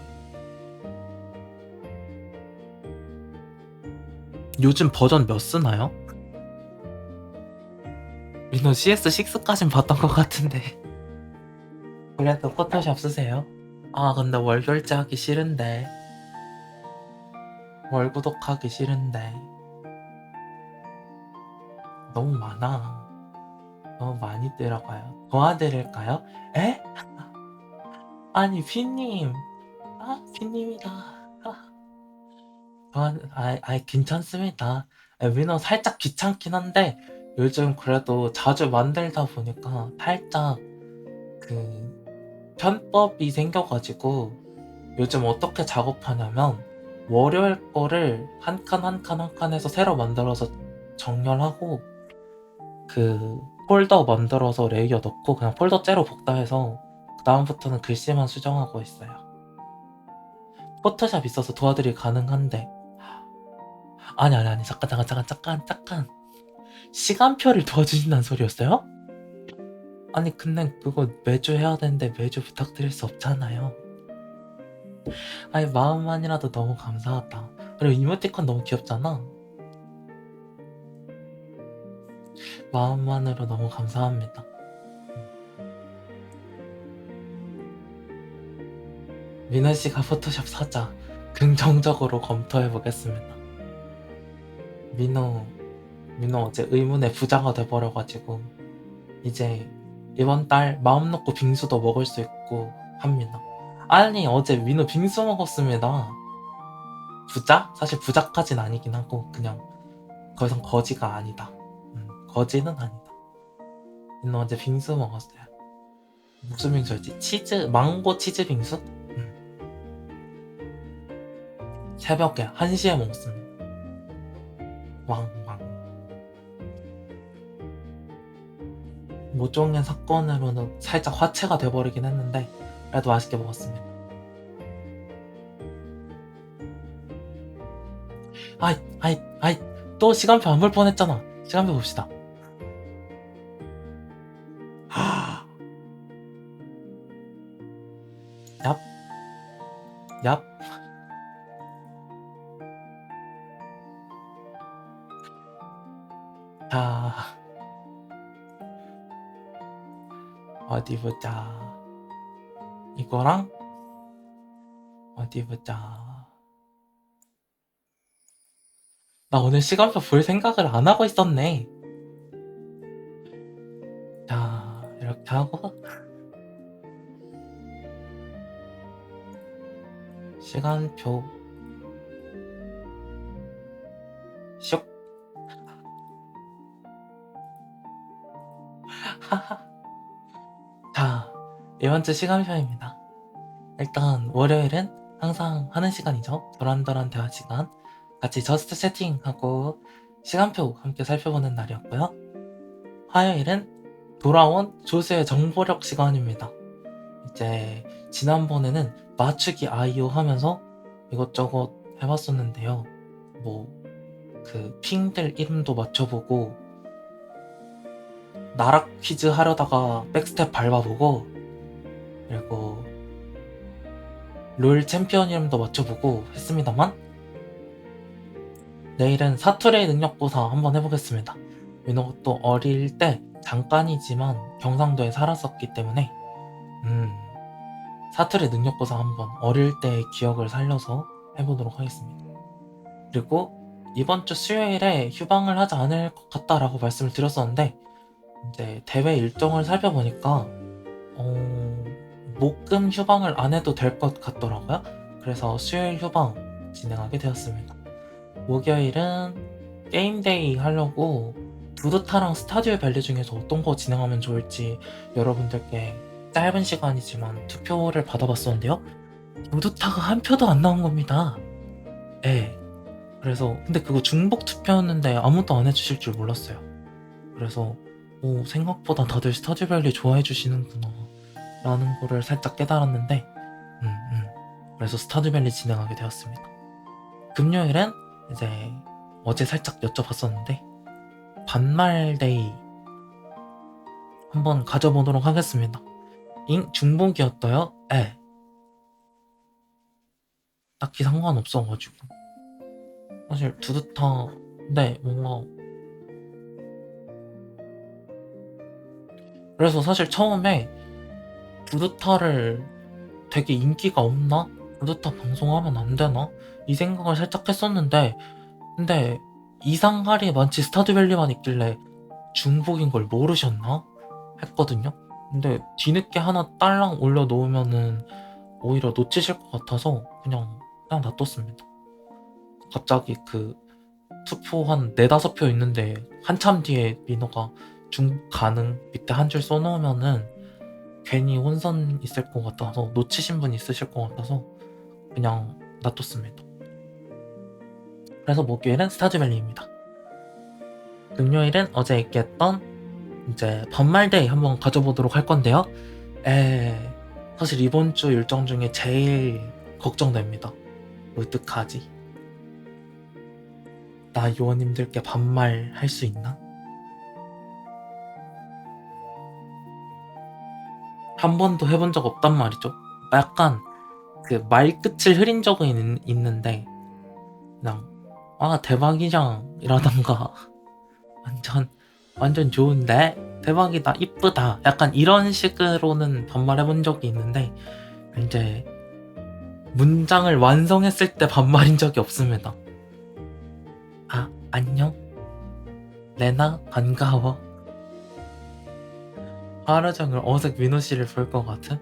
요즘 버전 몇 쓰나요? 민호 CS6까진 봤던 것 같은데. 그래도 포토샵 쓰세요? 아 근데 월 결제하기 싫은데. 월 구독하기 싫은데. 너무 많아. 너무 많이 들어가요. 도와드릴까요? 에? 아니 피님. 아 피님이다. 괜찮습니다. 민호 살짝 귀찮긴 한데 요즘 그래도 자주 만들다 보니까 살짝 그 편법이 생겨가지고 요즘 어떻게 작업하냐면 월요일 거를 한 칸 한 칸 한 칸에서 새로 만들어서 정렬하고 그 폴더 만들어서 레이어 넣고 그냥 폴더 째로 복사해서 그 다음부터는 글씨만 수정하고 있어요. 포토샵 있어서 도와드릴 가능한데 아니 잠깐 시간표를 도와주신다는 소리였어요? 아니 근데 그거 매주 해야 되는데 매주 부탁드릴 수 없잖아요. 아니 마음만이라도 너무 감사하다. 그리고 이모티콘 너무 귀엽잖아. 마음만으로 너무 감사합니다. 민호씨가 포토샵 사자. 긍정적으로 검토해보겠습니다. 민호 어제 의문의 부자가 돼버려가지고 이제 이번 달 마음 놓고 빙수도 먹을 수 있고 합니다. 아니 어제 민호 빙수 먹었습니다. 부자? 사실 부자까진 아니긴 하고 그냥 더 이상 거지가 아니다. 거지는 아니다. 민호 어제 빙수 먹었어요. 무슨 빙수였지? 치즈 망고 치즈 빙수? 새벽에 1시에 먹었습니다. 왕. 모종의 사건으로는 살짝 화채가 돼버리긴 했는데 그래도 맛있게 먹었습니다. 아이 또 시간표 안 볼 뻔했잖아. 시간표 봅시다. 얍. 자, 어디 보자. 이거랑 어디 보자. 나 오늘 시간표 볼 생각을 안 하고 있었네. 자, 이렇게 하고 시간표 슉. 자, 이번 주 시간표입니다. 일단 월요일은 항상 하는 시간이죠. 도란도란 대화 시간. 같이 저스트 채팅하고 시간표 함께 살펴보는 날이었고요. 화요일은 돌아온 조수의 정보력 시간입니다. 이제 지난번에는 맞추기 아이오 하면서 이것저것 해봤었는데요. 뭐 그 핑들 이름도 맞춰보고 나락 퀴즈 하려다가 백스텝 밟아보고 그리고 롤 챔피언 이름도 맞춰보고 했습니다만 내일은 사투리 능력고사 한번 해보겠습니다. 민호가 어릴 때 잠깐이지만 경상도에 살았었기 때문에 사투리 능력고사 한번 어릴 때의 기억을 살려서 해보도록 하겠습니다. 그리고 이번 주 수요일에 휴방을 하지 않을 것 같다라고 말씀을 드렸었는데 이제 대회 일정을 살펴보니까 목금 휴방을 안 해도 될 것 같더라고요. 그래서 수요일 휴방 진행하게 되었습니다. 목요일은 게임데이 하려고 두두타랑 스타듀오 밸리 중에서 어떤 거 진행하면 좋을지 여러분들께 짧은 시간이지만 투표를 받아봤었는데요. 두두타가 한 표도 안 나온 겁니다. 네. 그래서 근데 그거 중복 투표였는데 아무도 안 해주실 줄 몰랐어요. 그래서 생각보다 다들 스타듀오 밸리 좋아해 주시는구나 라는 거를 살짝 깨달았는데 그래서 스타듀오 밸리 진행하게 되었습니다. 금요일은 이제 어제 살짝 여쭤봤었는데 반말데이 한번 가져보도록 하겠습니다. 중복이었어요? 네. 딱히 상관없어가지고 사실 두두타 근데 뭔가 그래서 사실 처음에 부르타를 되게 인기가 없나? 부르타 방송하면 안 되나? 이 생각을 살짝 했었는데, 근데 이상하리 많지 스타듀밸리만 있길래 중복인 걸 모르셨나? 했거든요. 근데 뒤늦게 하나 딸랑 올려놓으면은 오히려 놓치실 것 같아서 그냥 놔뒀습니다. 갑자기 그 투표 한 4-5표 있는데 한참 뒤에 민호가 중복 가능 밑에 한 줄 써놓으면은 괜히 혼선 있을 것 같아서 놓치신 분 있으실 것 같아서 그냥 놔뒀습니다. 그래서 목요일은 스타듀밸리입니다. 금요일은 어제 얘기했던 이제 반말데이 한번 가져보도록 할 건데요. 사실 이번 주 일정 중에 제일 걱정됩니다. 어떡하지? 나 요원님들께 반말 할 수 있나? 한 번도 해본 적 없단 말이죠. 약간 그 말끝을 흐린 적은 있는데 그냥 대박이장 이라던가 완전 좋은데? 대박이다, 이쁘다, 약간 이런 식으로는 반말해본 적이 있는데 이제 문장을 완성했을 때 반말인 적이 없습니다. 안녕? 레나? 반가워. 하루 종일 어색 민호씨를 볼 것 같은?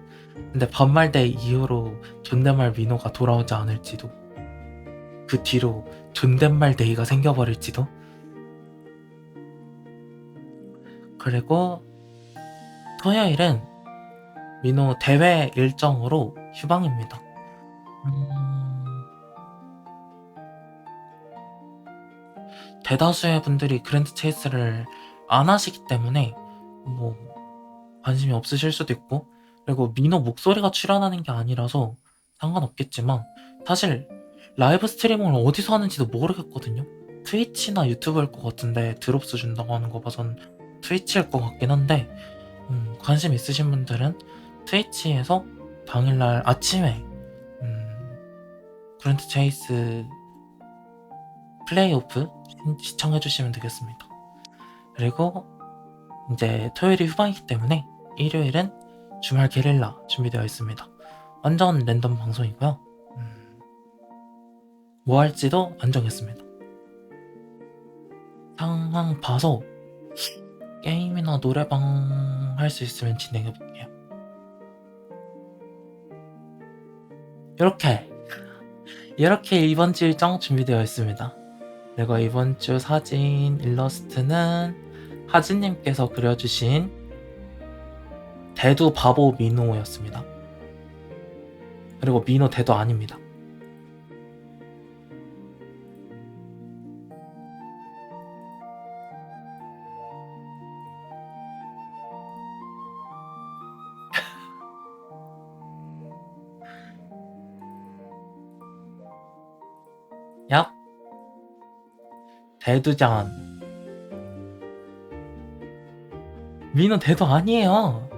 근데 반말대 이후로 존댓말 민호가 돌아오지 않을지도, 그 뒤로 존댓말 데이가 생겨버릴지도. 그리고 토요일은 민호 대회 일정으로 휴방입니다. 대다수의 분들이 그랜드 체이스를 안 하시기 때문에 뭐 관심이 없으실 수도 있고, 그리고 민호 목소리가 출연하는 게 아니라서 상관없겠지만 사실 라이브 스트리밍을 어디서 하는지도 모르겠거든요. 트위치나 유튜브일 것 같은데 드롭스 준다고 하는 거 봐선 트위치일 것 같긴 한데, 관심 있으신 분들은 트위치에서 당일날 아침에 그랜드 체이스 플레이오프 시청해주시면 되겠습니다. 그리고 이제 토요일이 휴방이기 때문에 일요일은 주말 게릴라 준비되어 있습니다. 완전 랜덤 방송이고요. 뭐 할지도 안 정했습니다. 상황 봐서 게임이나 노래방 할 수 있으면 진행해볼게요. 이렇게 이번 주 일정 준비되어 있습니다. 그리고 이번 주 사진 일러스트는 하진님께서 그려주신 대두 바보 민호였습니다. 그리고 민호 대두 아닙니다. 야, 대두장. 민호 대두 아니에요.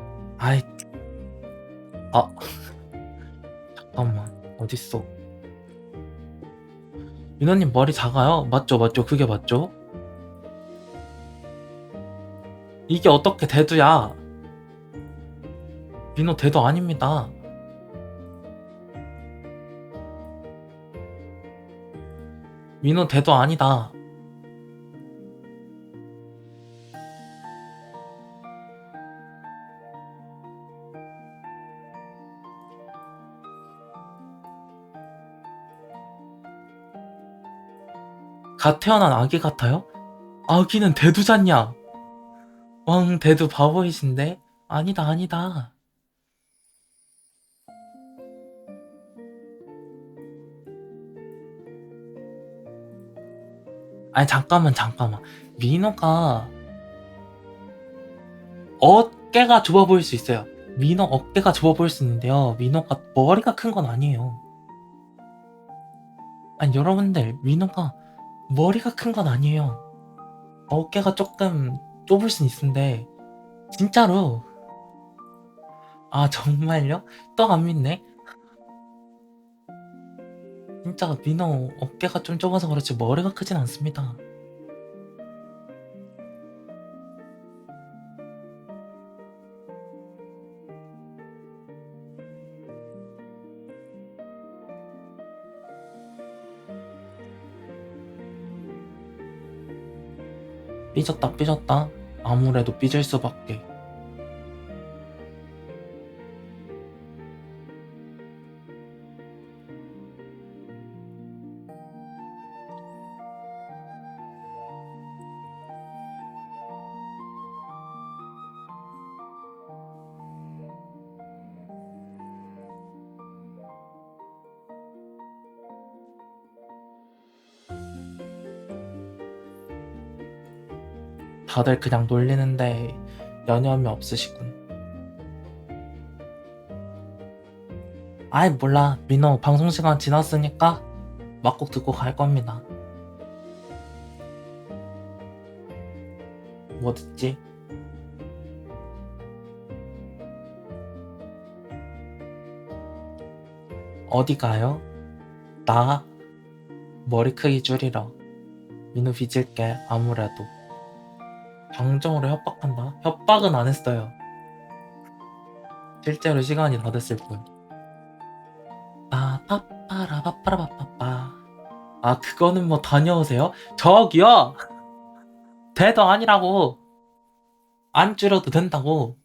잠깐만, 어딨어? 민호님 머리 작아요? 맞죠, 그게 맞죠? 이게 어떻게 대두야? 민호 대두 아닙니다. 민호 대두 아니다. 갓 태어난 아기 같아요? 아기는 대두잖냐? 왕 대두 바보이신데? 아니다. 아니 잠깐만. 민호가 어깨가 좁아 보일 수 있어요. 민호 어깨가 좁아 보일 수 있는데요, 민호가 머리가 큰 건 아니에요. 아니 여러분들, 민호가 머리가 큰 건 아니에요. 어깨가 조금 좁을 순 있는데 진짜로. 정말요? 또 안 믿네? 진짜 민호 어깨가 좀 좁아서 그렇지 머리가 크진 않습니다. 삐졌다. 아무래도 삐질 수밖에. 다들 그냥 놀리는데 여념이 없으시군. 아이 몰라, 민호 방송 시간 지났으니까 막곡 듣고 갈 겁니다. 뭐 듣지? 어디 가요? 나 머리 크기 줄이러. 민호 빚을게. 아무래도 방정으로 협박한다? 협박은 안 했어요. 실제로 시간이 다 됐을 뿐. 빠빠빠라빠빠라빠빠. 아 그거는 뭐 다녀오세요? 저기요! 대도 아니라고. 안 줄여도 된다고.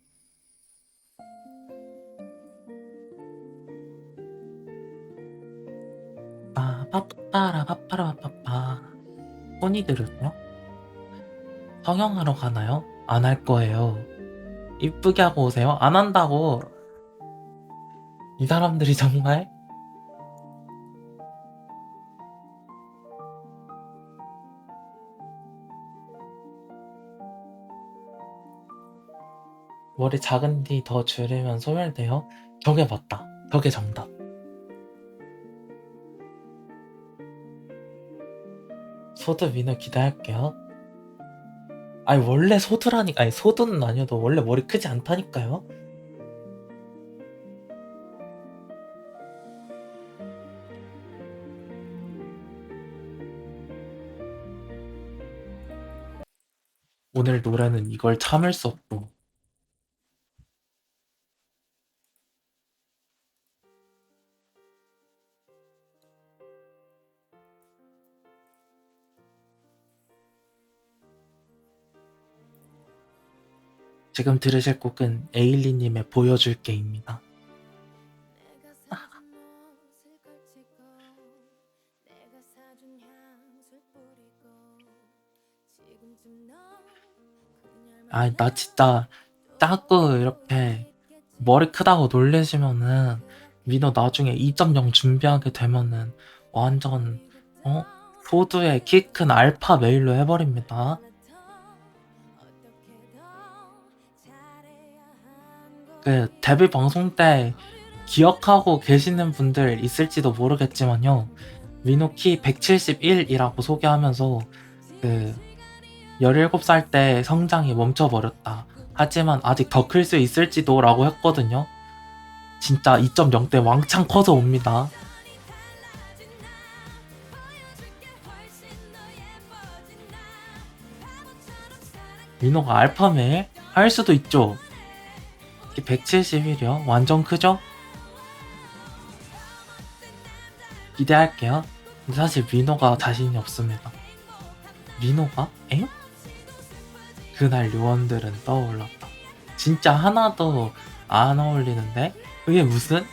빠빠빠라빠빠라빠빠. 혼이 들으세요? 성형하러 가나요? 안 할 거예요. 이쁘게 하고 오세요? 안 한다고. 이 사람들이 정말? 머리 작은 뒤 더 줄이면 소멸돼요? 저게 맞다. 저게 정답. 소드 민호 기대할게요. 아니 원래 소두라니까. 아니 소두는 아니어도 원래 머리 크지 않다니까요. 오늘 노래는 이걸 참을 수 없고. 지금 들으실 곡은 에일리님의 보여줄게입니다. 아니 나 진짜 자꾸 이렇게 머리 크다고 놀리시면은 민호 나중에 2.0 준비하게 되면은 완전 소두의 키 큰 알파 메일로 해버립니다. 그 데뷔 방송 때 기억하고 계시는 분들 있을지도 모르겠지만요. 민호 키 171이라고 소개하면서 그 17살 때 성장이 멈춰버렸다. 하지만 아직 더 클 수 있을지도 라고 했거든요. 진짜 2.0 때 왕창 커서 옵니다. 민호가 알파메일? 할 수도 있죠. 171이요? 완전 크죠? 기대할게요. 근데 사실 민호가 자신이 없습니다. 민호가? 엥? 그날 요원들은 떠올랐다. 진짜 하나도 안 어울리는데? 그게 무슨?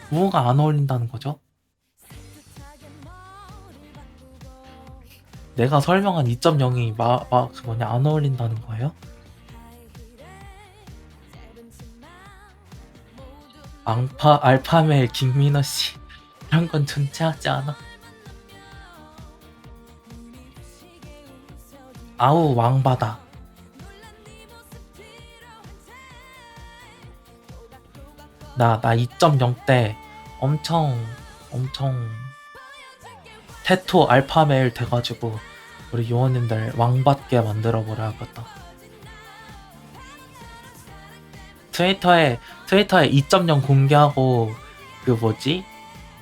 뭐가 안 어울린다는 거죠? 내가 설명한 2.0이 안 어울린다는 거예요? 알파메일 김민호씨 이런 건 존재하지 않아. 아우 왕바다. 나 2.0 때 엄청 테토 알파메일 돼가지고 우리 요원님들 왕받게 만들어버려야겠다. 트위터에 2.0 공개하고 그 뭐지?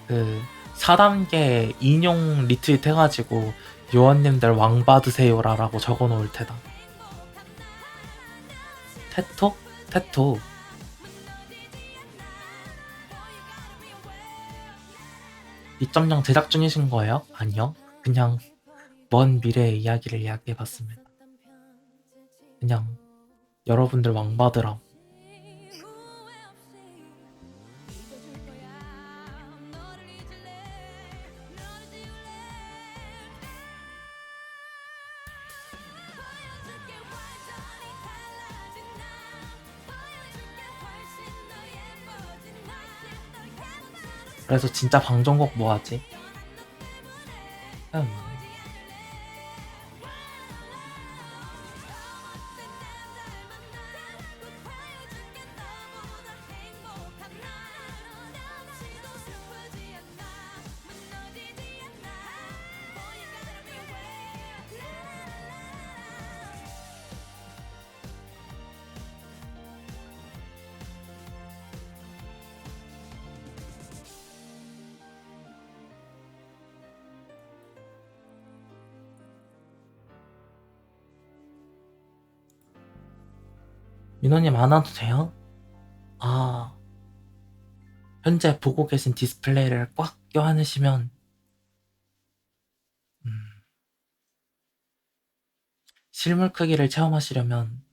그 4단계 인용 리트윗 해가지고 요원님들 왕 받으세요라고 적어놓을 테다. 테토 2.0 제작 중이신 거예요? 아니요. 그냥 먼 미래의 이야기를 이야기해봤습니다. 그냥 여러분들 왕받으라고. 그래서 진짜 방종곡 뭐하지? 음. 민호님 안 와도 돼요? 아, 현재 보고 계신 디스플레이를 꽉 껴안으시면 실물 크기를 체험하시려면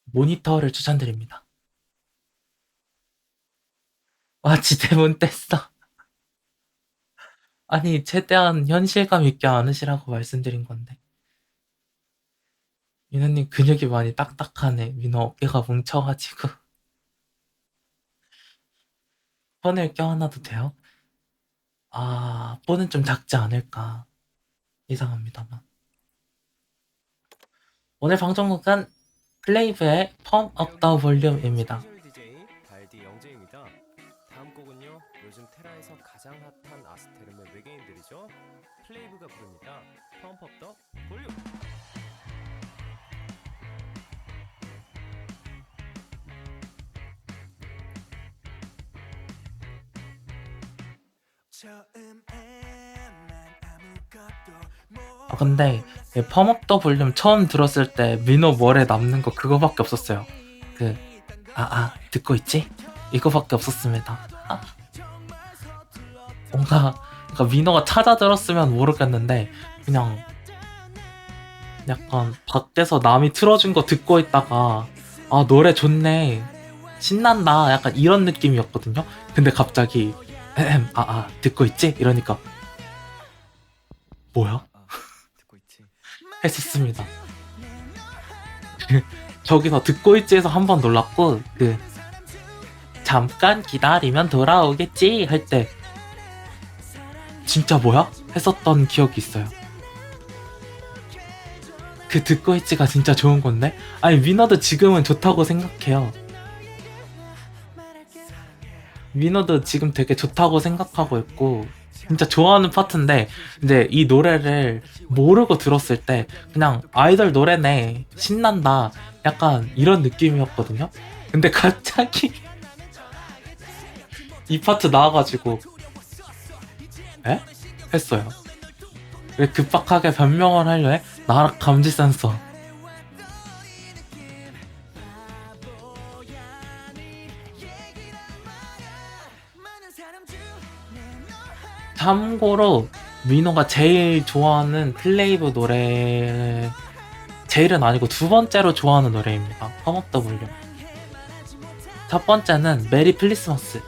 모니터를 추천드립니다. 와, 지대문 뗐어. 아니, 최대한 현실감 있게 안으시라고 말씀드린 건데. 민호님 근육이 많이 딱딱하네. 민호 어깨가 뭉쳐가지고. 폰을 껴안아도 돼요? 아, 폰은 좀 작지 않을까. 이상합니다만. 오늘 방송국은 플레이브의 펌 업 더 볼륨입니다. DJ 발디 영재입니다. 다음 곡은요. 요즘 테라에서 가장 핫한 아스테르의 외계인들이죠. 플레이브가 부릅니다. 펌프 업 더 볼륨. 아, 근데 펌 업 더 볼륨 처음 들었을 때 민호 머리에 남는 거 그거밖에 없었어요. 듣고 있지? 이거밖에 없었습니다. 뭔가 그러니까 민호가 찾아 들었으면 모르겠는데 그냥 약간 밖에서 남이 틀어준 거 듣고 있다가 아, 노래 좋네, 신난다, 약간 이런 느낌이었거든요. 근데 갑자기 듣고 있지? 이러니까 뭐야? 듣고 있지. 했었습니다. 저기서 듣고 있지에서 한 번 놀랐고, 잠깐 기다리면 돌아오겠지 할 때 진짜 뭐야? 했었던 기억이 있어요. 그 듣고 있지가 진짜 좋은 건데? 아니, 민호도 지금은 좋다고 생각해요. 민호도 지금 되게 좋다고 생각하고 있고 진짜 좋아하는 파트인데, 이제 이 노래를 모르고 들었을 때 그냥 아이돌 노래네, 신난다, 약간 이런 느낌이었거든요. 근데 갑자기 이 파트 나와가지고 에? 했어요. 왜 급박하게 변명을 하려 해? 나락 감지 센서. 참고로 민호가 제일 좋아하는 플레이브 노래, 제일은 아니고 두 번째로 좋아하는 노래입니다. 펌 업 더 볼륨. 첫 번째는 메리 플리스마스.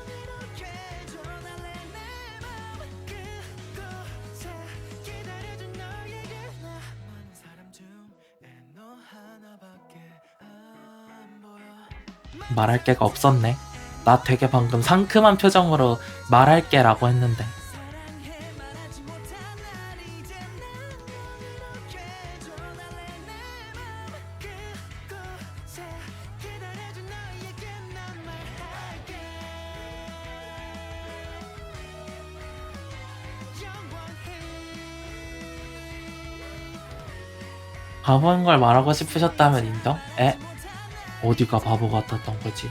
말할 게가 없었네. 나 되게 방금 상큼한 표정으로 말할게 라고 했는데. 바보인 걸 말하고 싶으셨다면 인정? 어디가 바보 같았던 거지?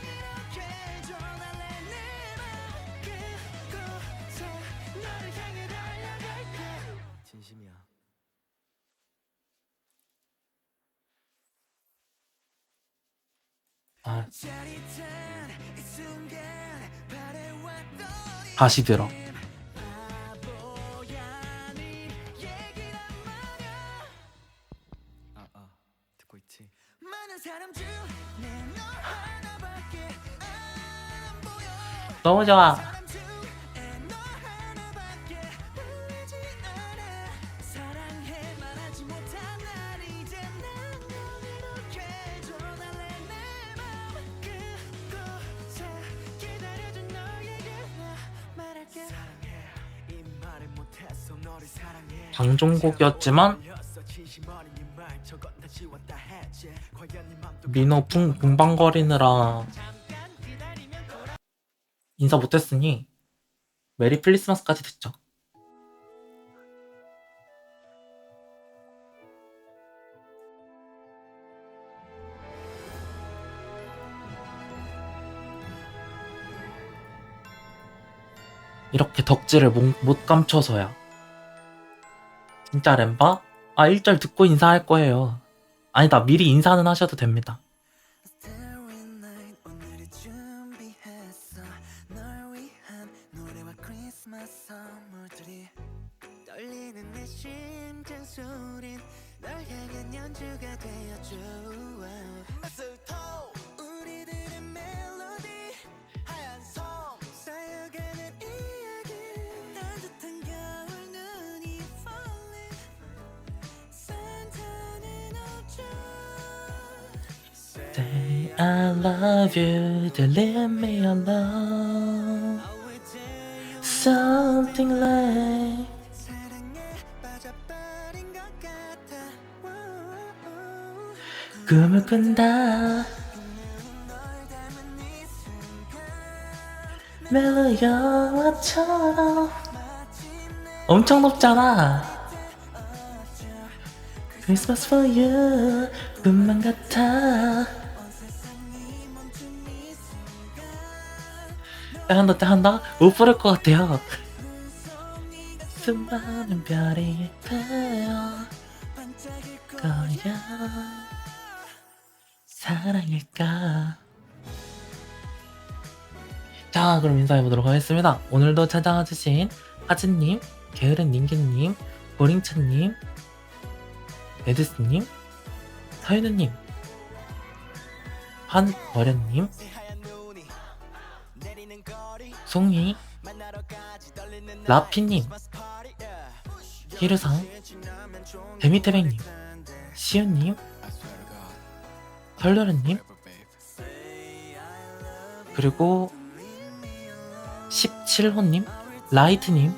진심이야. 다시 들어. 너무 좋아. 사랑해 말하지 못한 날 이제 난 이렇게 줘달래 내맘 그곳에 기다려준 너에게 나 말할게 사랑해 이 말을 못했어 너를 사랑해 방종곡이었지만 민호 붕방거리느라 인사 못했으니 메리 크리스마스까지 듣죠. 이렇게 덕질을 못 감춰서야. 진짜 램바? 아 1절 듣고 인사할 거예요. 아니다, 미리 인사는 하셔도 됩니다. 오늘이 준비했어 널 위한 노래와 크리스마스 선물들이 떨리는 내 심장 소린 널 향한 연주가 되어줘 mistletoe 우리들의 멜로디 하얀 섬 쌓여가는 이야기 따뜻한 겨울 눈이 falling 산타는 오죠 Say I love you, then leave me alone. Something like 사랑에 빠져버린 것 같아 꿈을 꾼다. 널 닮은 이 순간 멜로 영화처럼 엄청 높잖아. Christmas for you, 꿈만 같아. 한다 못 부를 것 같아요. 수많은 별이 되어 거야 사랑일까. 자, 그럼 인사해보도록 하겠습니다. 오늘도 찾아와주신 하진님, 게으른닌기님, 보링찬님, 에드스님, 서윤우님, 한어련님, 송이, 라피님, 히르상, 데미태백님, 시윤님, 설려른님, 그리고 17호님, 라이트님,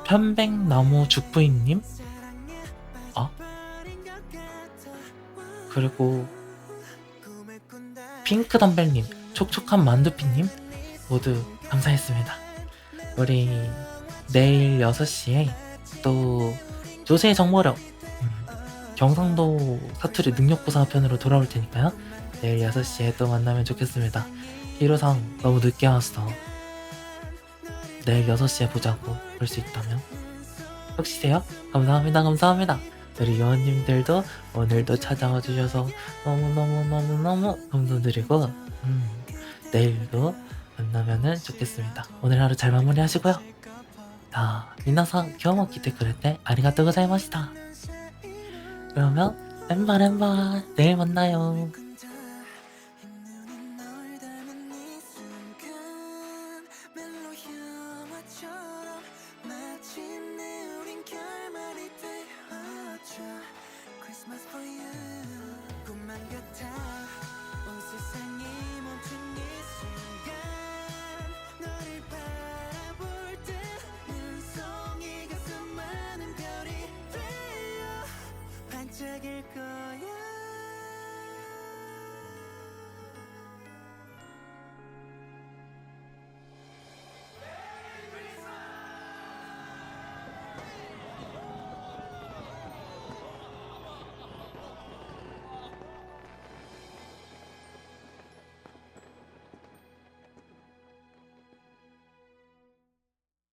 편백나무 죽부인님, 그리고 핑크덤벨님, 촉촉한 만두피님 모두 감사했습니다. 우리 내일 6시에 또 조세의 정보력 경상도 사투리 능력고사 편으로 돌아올 테니까요. 내일 6시에 또 만나면 좋겠습니다. 히로상 너무 늦게 왔어. 내일 6시에 보자고. 볼 수 있다면 꼭 쉬세요. 감사합니다. 우리 요원님들도 오늘도 찾아와 주셔서 너무 감사드리고 내일도 만나면은 좋겠습니다. 오늘 하루 잘 마무리하시고요. 자, 미나상今日も来てくれてありがとうございました. 그러면 엠바 내일 만나요.